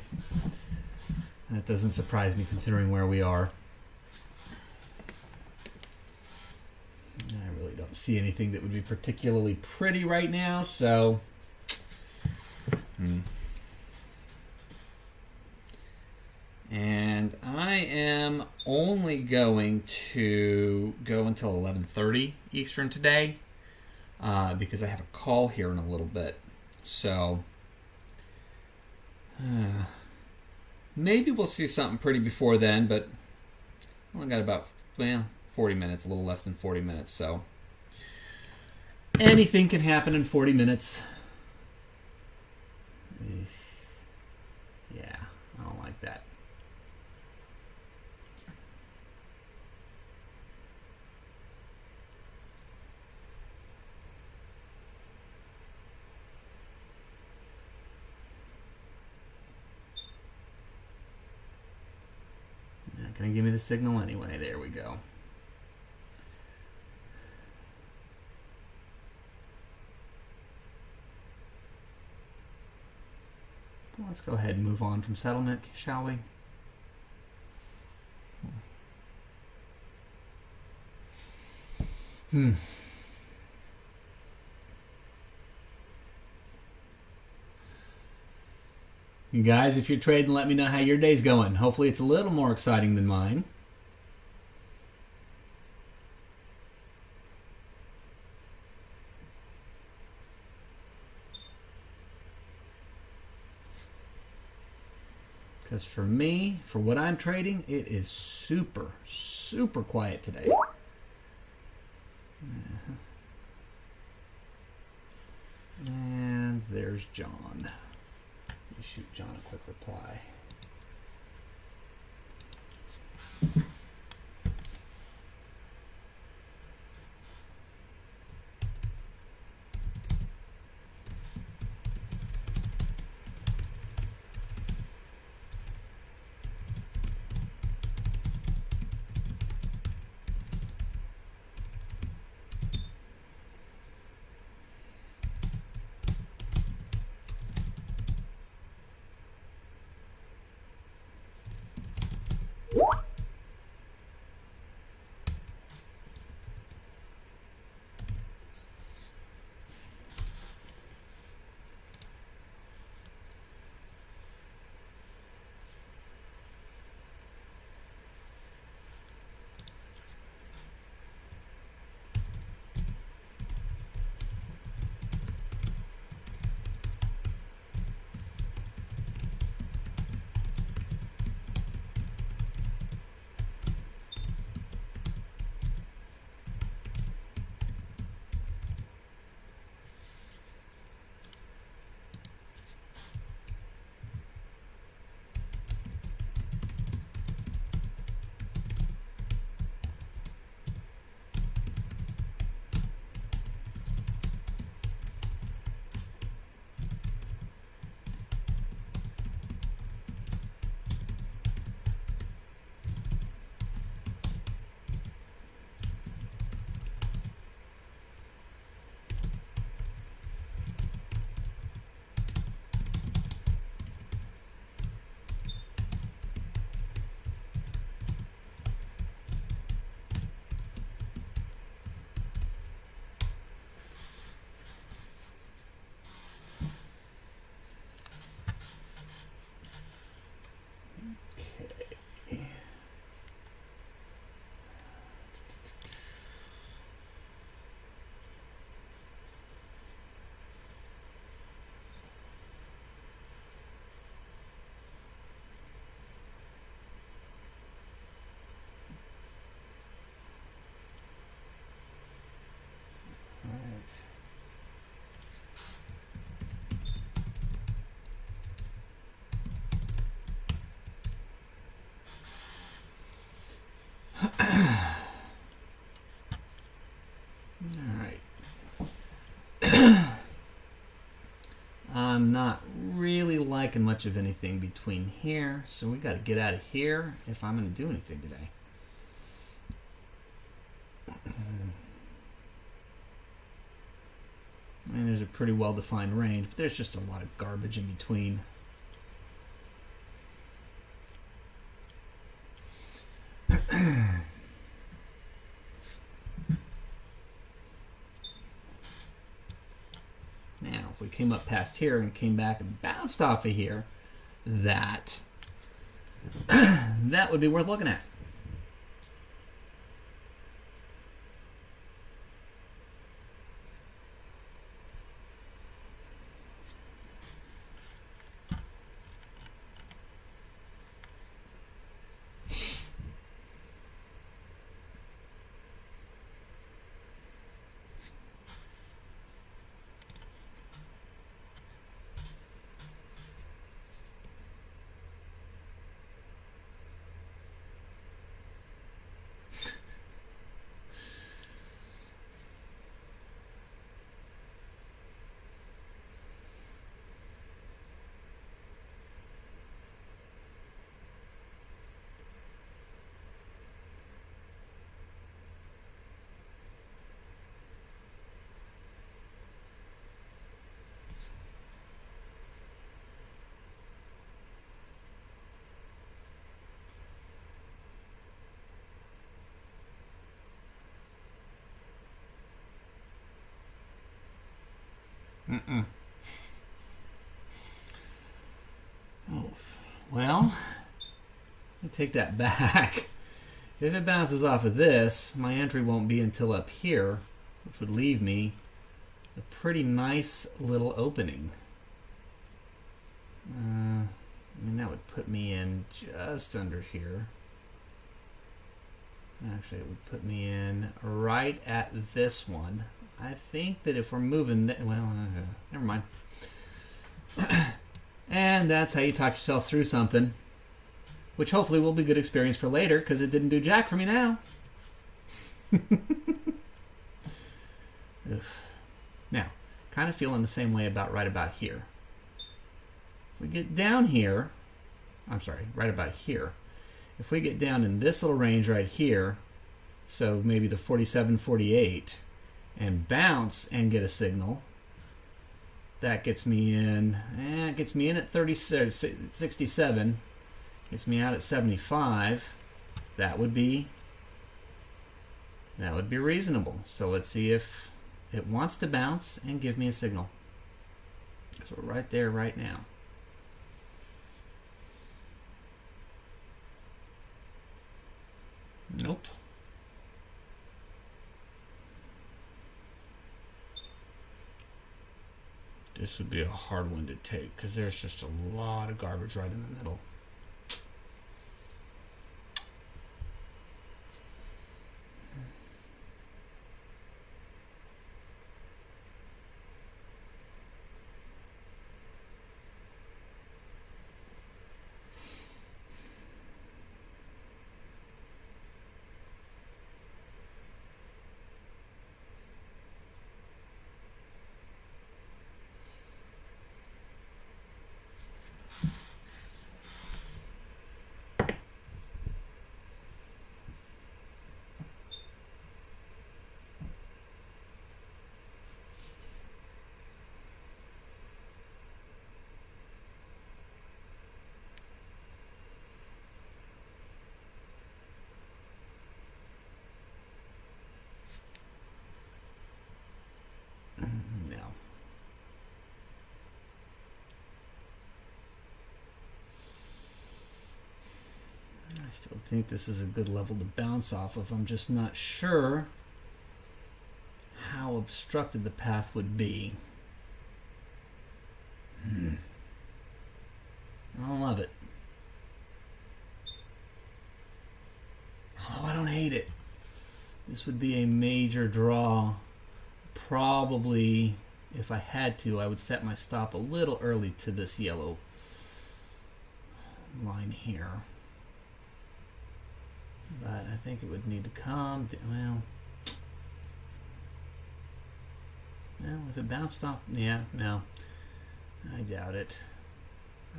That doesn't surprise me considering where we are. I really don't see anything that would be particularly pretty right now, so... And I am only going to go until 11:30 Eastern today because I have a call here in a little bit. So maybe we'll see something pretty before then, but I only got about 40 minutes, a little less than 40 minutes. So anything can happen in 40 minutes. Yeah, I don't like that. Not gonna give me the signal anyway. There we go. Let's go ahead and move on from settlement, shall we? You guys, if you're trading, let me know how your day's going. Hopefully it's a little more exciting than mine. Because for me, for what I'm trading, it is super, super quiet today. And there's John. Let me shoot John a quick reply. not really liking much of anything between here, so we got to get out of here if I'm going to do anything today. I mean, there's a pretty well-defined range, but there's just a lot of garbage in between. Now, if we came up past here and came back and bounced off of here, that would be worth looking at. Oh, well, I take that back. If it bounces off of this, my entry won't be until up here, which would leave me a pretty nice little opening. I mean, that would put me in just under here. Actually, it would put me in right at this one. I think that if we're moving, well, never mind. And that's how you talk yourself through something, which hopefully will be good experience for later, because it didn't do jack for me now. Now, kind of feeling the same way about right about here. If we get down here, I'm sorry, right about here. If we get down in this little range right here, so maybe the 47, 48, and bounce and get a signal, that gets me in, it gets me in at 67, gets me out at 75. That would be reasonable. So let's see if it wants to bounce and give me a signal, because we're right there right now. Nope. This would be a hard one to take, because there's just a lot of garbage right in the middle. I still think this is a good level to bounce off of. I'm just not sure how obstructed the path would be. I don't love it. Oh, I don't hate it. This would be a major draw. Probably, if I had to, I would set my stop a little early to this yellow line here. But I think it would need to come down. Well, if it bounced off, yeah, no. I doubt it.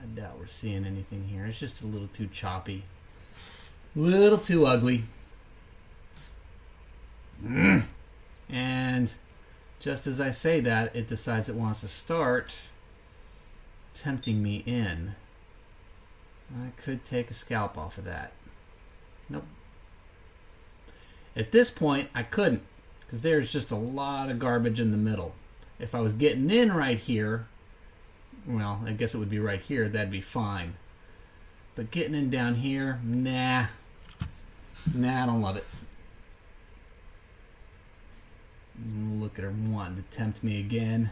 I doubt we're seeing anything here. It's just a little too choppy. A little too ugly. And just as I say that, it decides it wants to start tempting me in. I could take a scalp off of that. Nope. At this point, I couldn't, because there's just a lot of garbage in the middle. If I was getting in right here, well, I guess it would be right here, that'd be fine. But getting in down here, nah. Nah, I don't love it. Look at her wanting to tempt me again.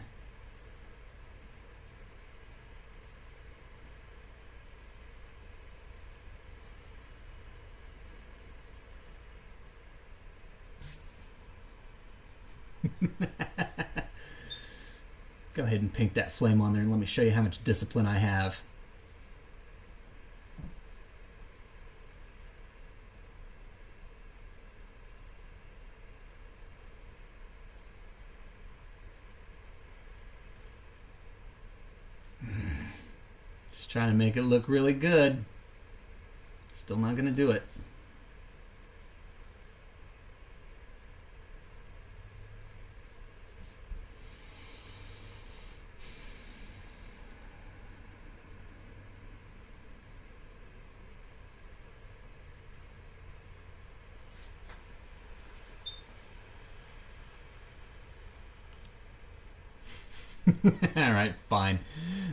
Go ahead and paint that flame on there and let me show you how much discipline I have. Just trying to make it look really good. Still not going to do it. Alright, fine.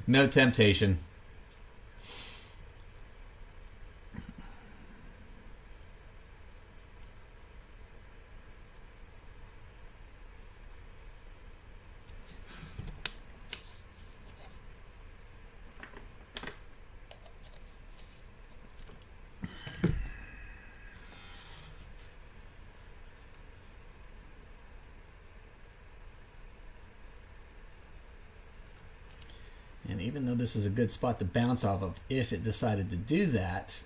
No temptation. And even though this is a good spot to bounce off of, if it decided to do that,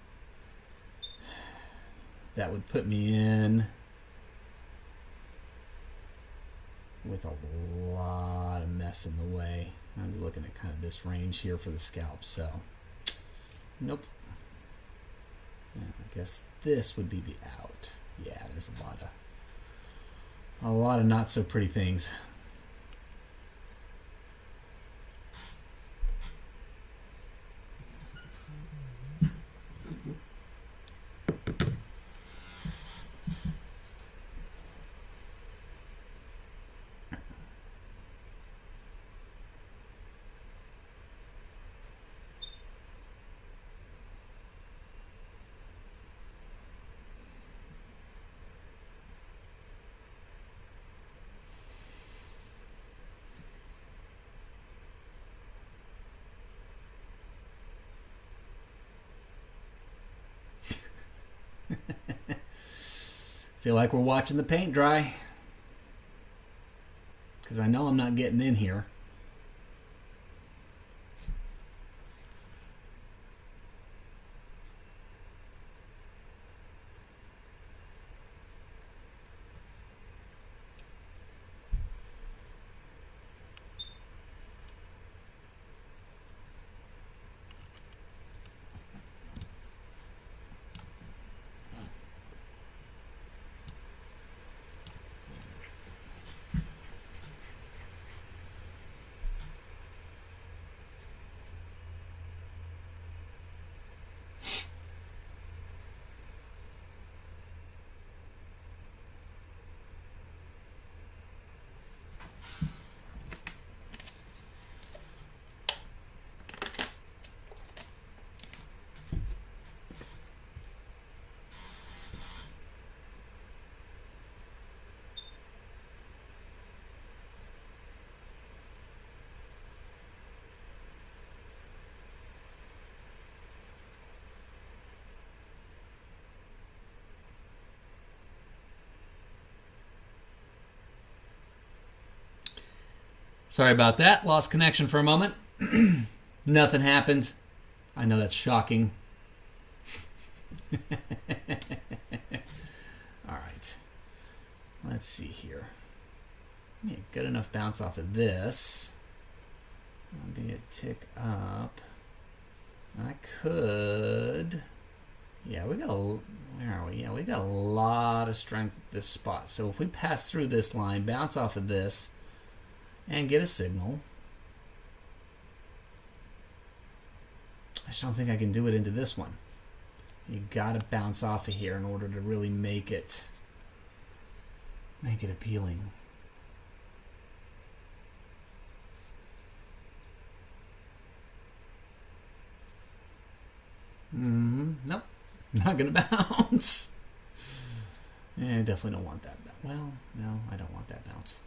that would put me in with a lot of mess in the way. I'm looking at kind of this range here for the scalp, so nope. Yeah, I guess this would be the out. Yeah, there's a lot of not so pretty things. Feel like we're watching the paint dry, because I know I'm not getting in here. Sorry about that. Lost connection for a moment. Nothing happened. I know that's shocking. All right. Let's see here. Get good enough bounce off of this. That'll be a tick up. I could. Yeah, we got a. Where are we? Yeah, we got a lot of strength at this spot. So if we pass through this line, bounce off of this, and get a signal. I just don't think I can do it into this one. You gotta bounce off of here in order to really make it appealing. Nope, not gonna bounce. Yeah, I definitely don't want that. Well, no, I don't want that bounce.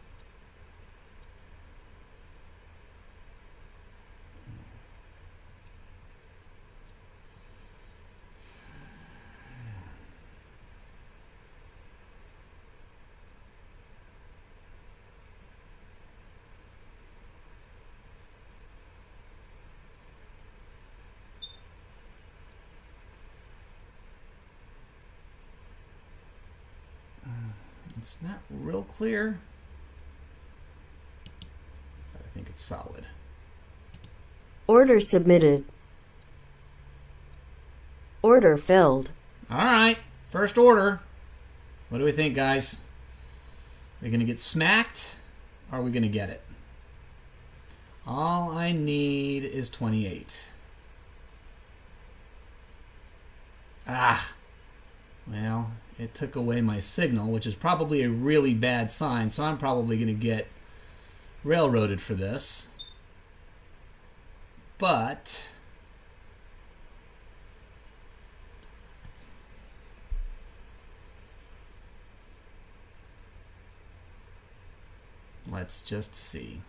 It's not real clear, but I think it's solid. Order submitted. Order filled. All right, first order. What do we think, guys? Are we going to get smacked, or are we going to get it? All I need is 28. Ah, well, it took away my signal, which is probably a really bad sign, so I'm probably going to get railroaded for this. But let's just see.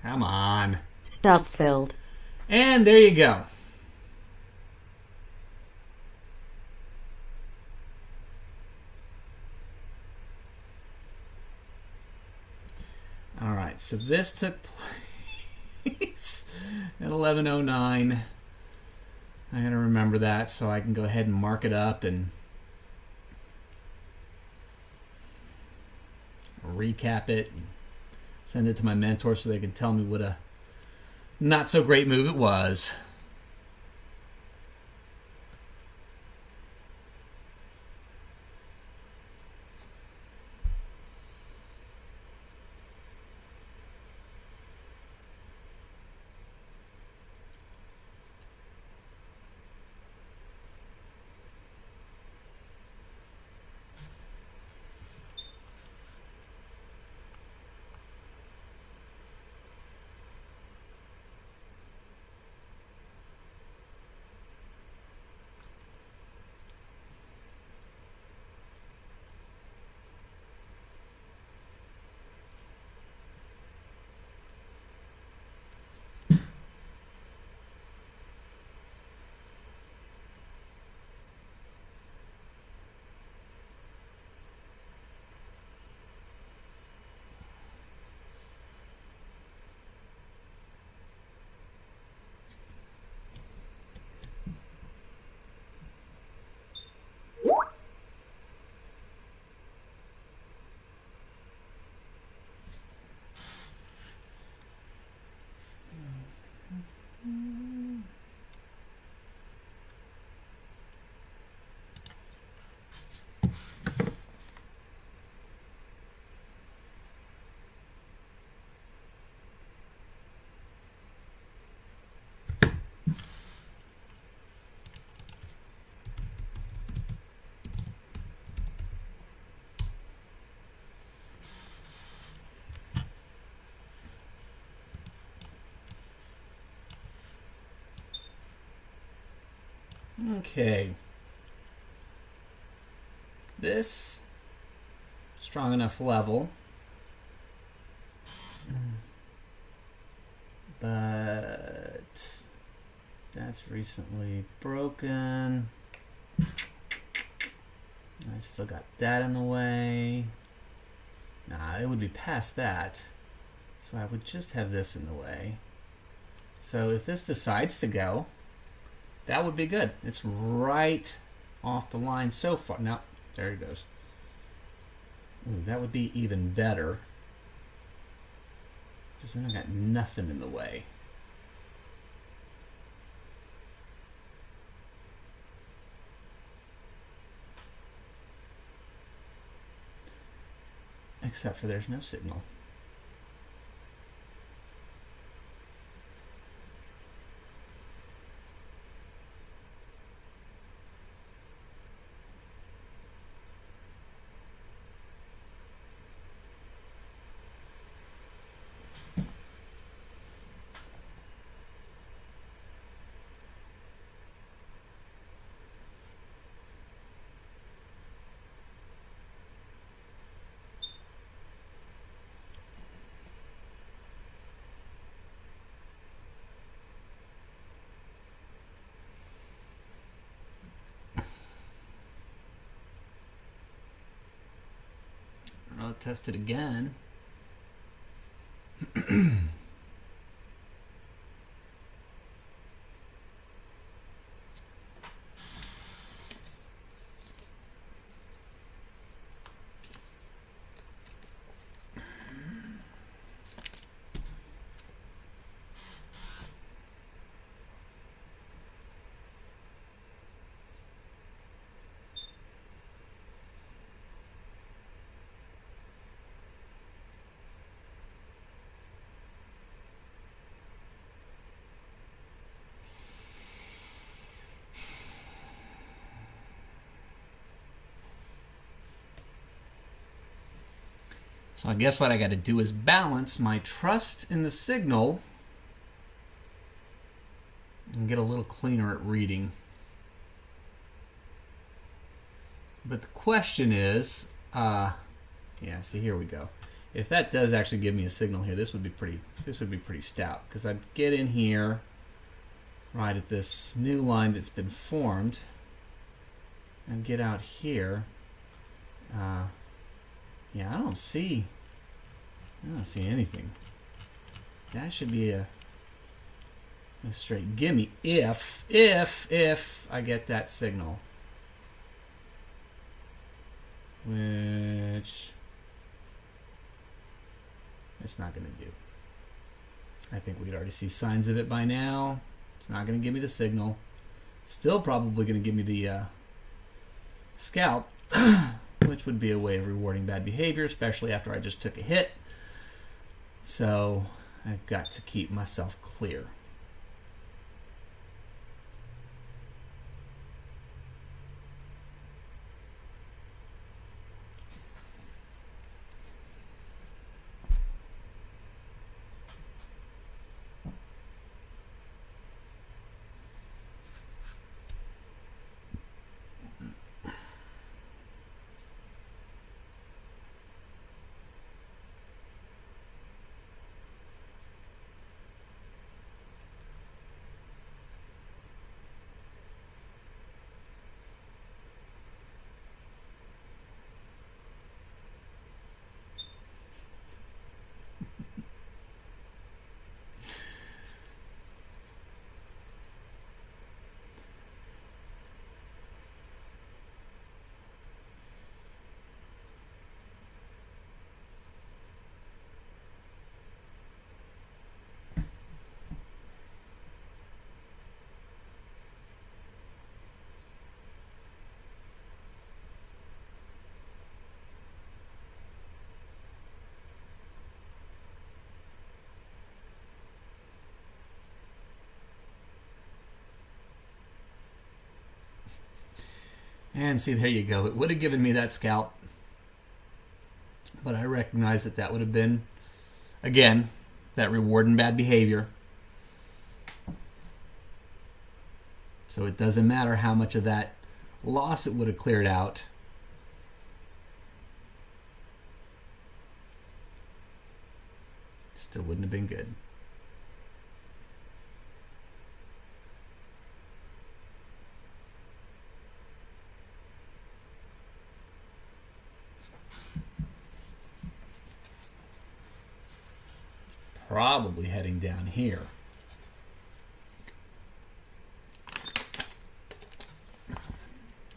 Come on. Stop filled. And there you go. All right, so this took place at 11:09. I gotta remember that so I can go ahead and mark it up and recap it and send it to my mentor so they can tell me what a not so great move it was. Okay. This strong enough level, but that's recently broken. I still got that in the way. Nah, it would be past that. So I would just have this in the way. So if this decides to go, That would be good. It's right off the line so far. Now, there it goes. Ooh, that would be even better. Because then I got nothing in the way. Except for there's no signal. I'll test it again. So I guess what I got to do is balance my trust in the signal and get a little cleaner at reading. But the question is, yeah, see, here we go. If that does actually give me a signal here, this would be pretty stout, because I'd get in here right at this new line that's been formed and get out here. Yeah, I don't see anything. That should be a straight gimme if I get that signal. Which it's not going to do. I think we'd already see signs of it by now. It's not going to give me the signal. Still probably going to give me the scalp, which would be a way of rewarding bad behavior, especially after I just took a hit. So I've got to keep myself clear. And see, there you go. It would have given me that scalp, but I recognize that that would have been, again, that reward and bad behavior. So it doesn't matter how much of that loss it would have cleared out. Still wouldn't have been good. Probably heading down here.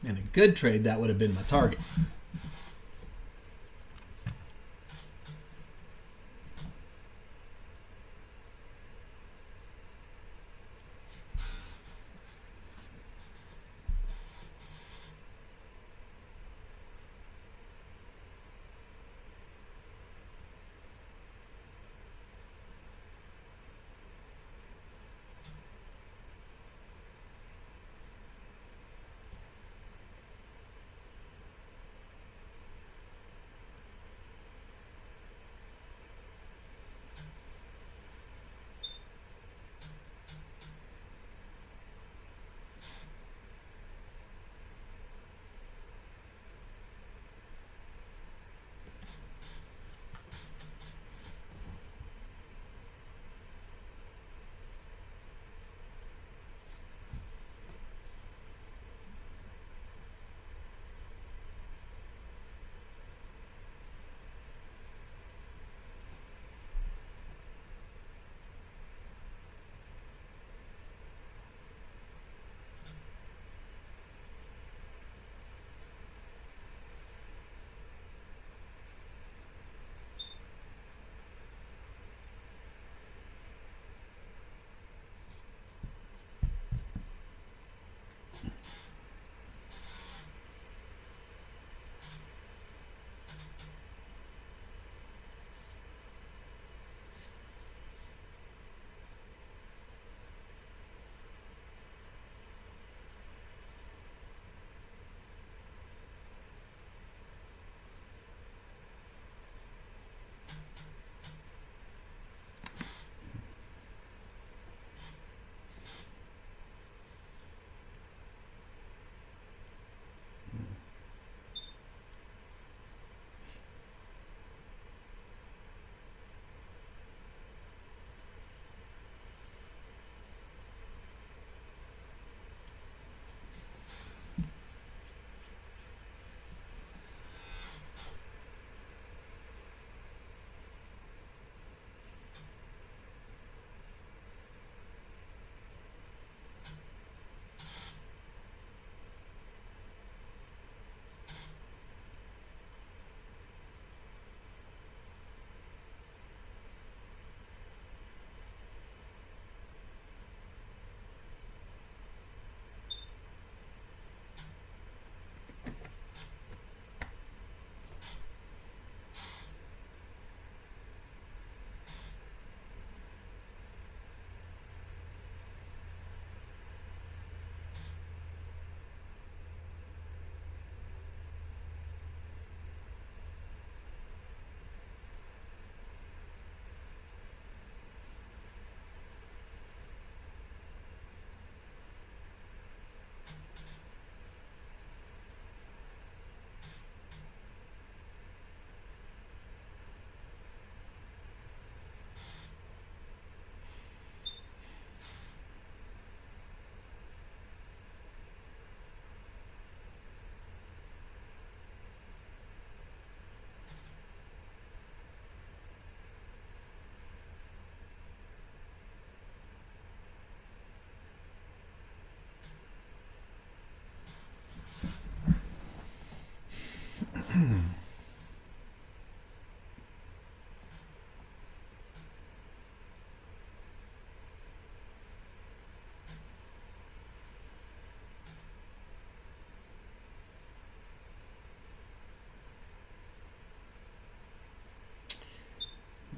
In a good trade, that would have been my target.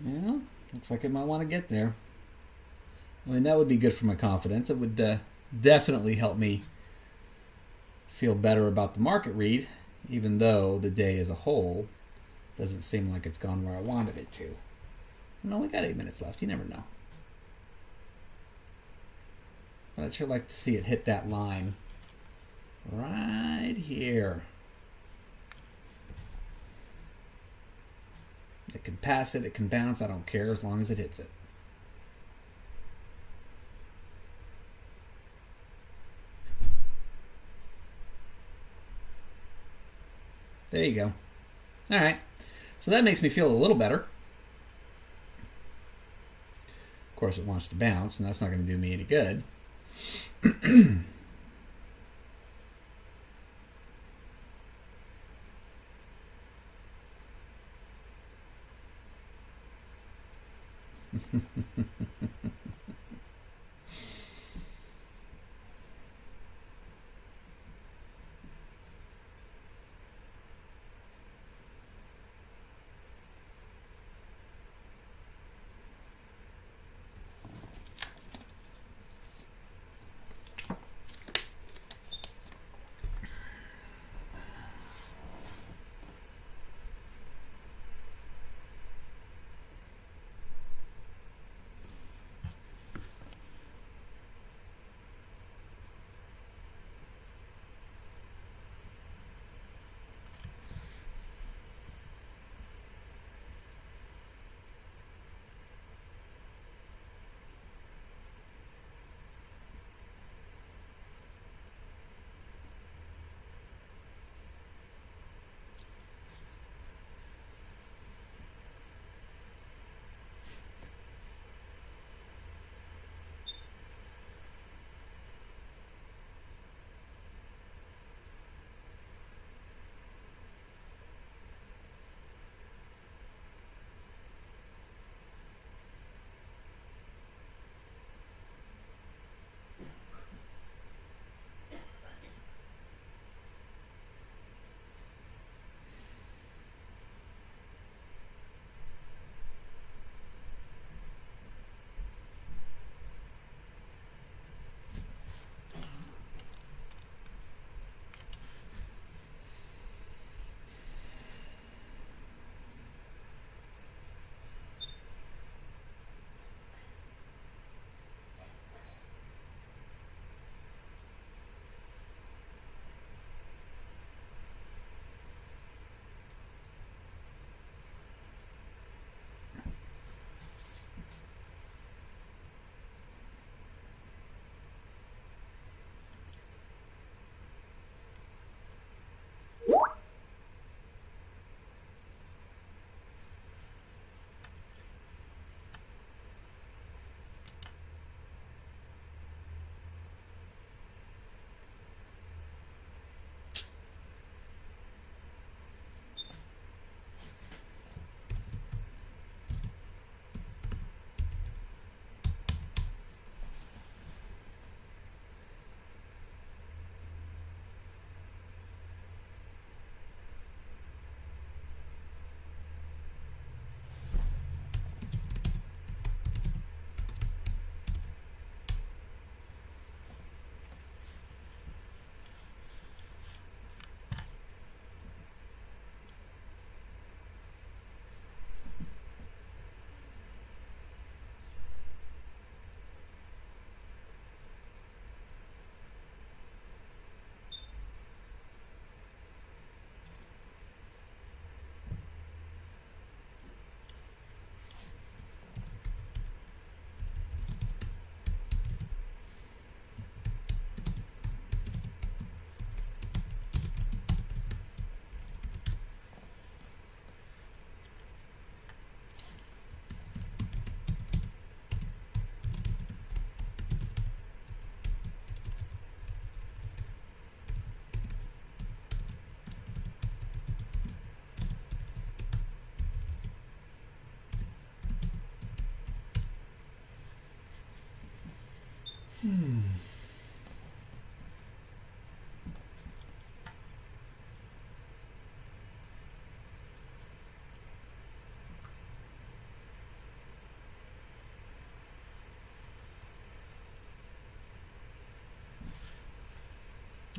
Yeah, looks like it might want to get there. I mean, that would be good for my confidence. It would definitely help me feel better about the market read, even though the day as a whole doesn't seem like it's gone where I wanted it to. No, we got 8 minutes left. You never know. But I'd sure like to see it hit that line right here. It can pass it, it can bounce, I don't care as long as it hits it. There you go. All right. So that makes me feel a little better. Of course, it wants to bounce, and that's not going to do me any good.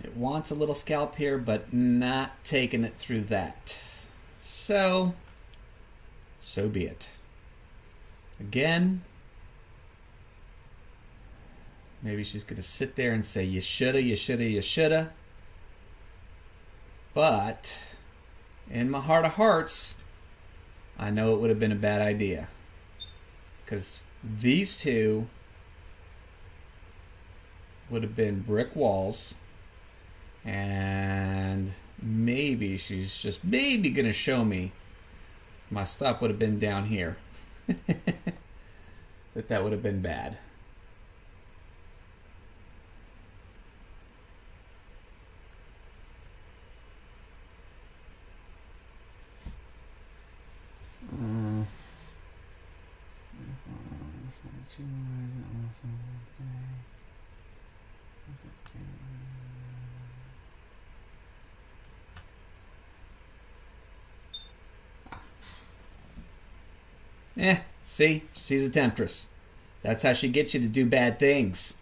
It wants a little scalp here, but not taking it through that. So be it. Again, maybe she's going to sit there and say, you shoulda, you shoulda, you shoulda. But in my heart of hearts, I know it would have been a bad idea. Because these two would have been brick walls. And maybe she's just maybe going to show me my stuff would have been down here. that would have been bad. See? She's a temptress. That's how she gets you to do bad things.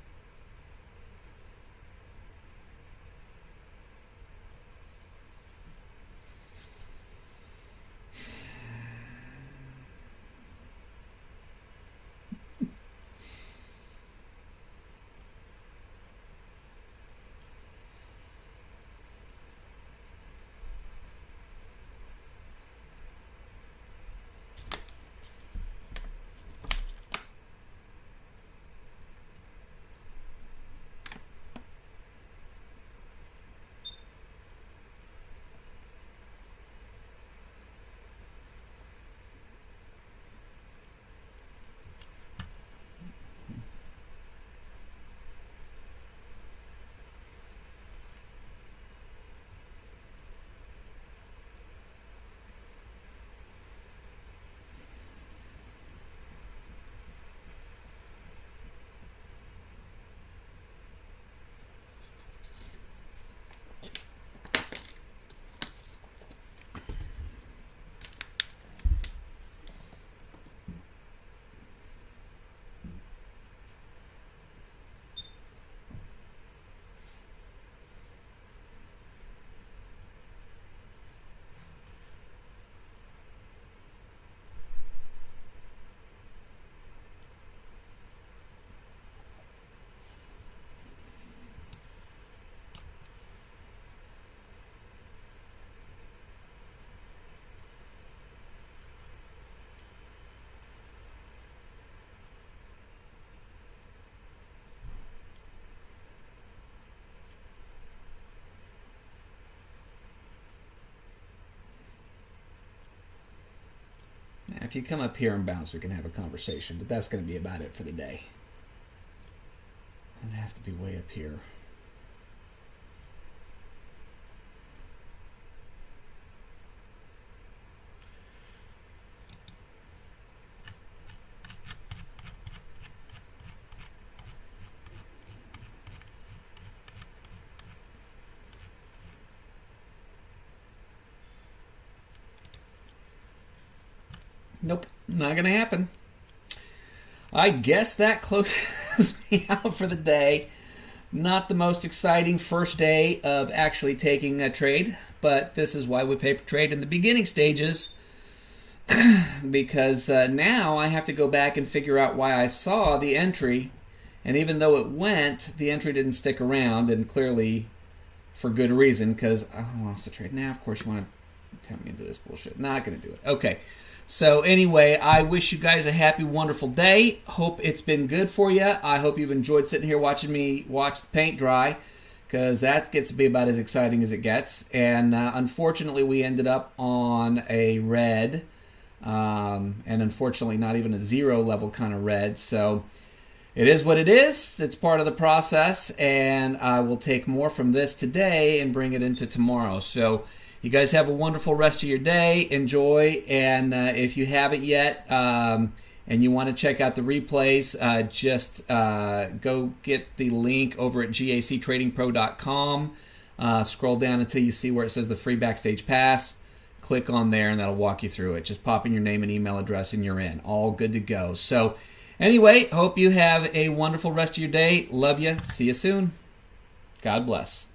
If you come up here and bounce, we can have a conversation, but that's going to be about it for the day. I'm going to have to be way up here. Nope, not going to happen. I guess that closes me out for the day. Not the most exciting first day of actually taking a trade, but this is why we paper trade in the beginning stages, because now I have to go back and figure out why I saw the entry, and even though it went, the entry didn't stick around, and clearly for good reason, because I lost the trade. Now, of course, you want to tell me into this bullshit. Not going to do it. Okay. So anyway, I wish you guys a happy, wonderful day. Hope it's been good for you. I hope you've enjoyed sitting here watching me watch the paint dry, because that gets to be about as exciting as it gets. And unfortunately, we ended up on a red, and unfortunately not even a 0 level kind of red. So it is what it is. It's part of the process, and I will take more from this today and bring it into tomorrow. So you guys have a wonderful rest of your day. Enjoy. And if you haven't yet and you want to check out the replays, just go get the link over at gactradingpro.com. Scroll down until you see where it says the free Backstage Pass. Click on there, and that'll walk you through it. Just pop in your name and email address, and you're in. All good to go. So anyway, hope you have a wonderful rest of your day. Love you. See you soon. God bless.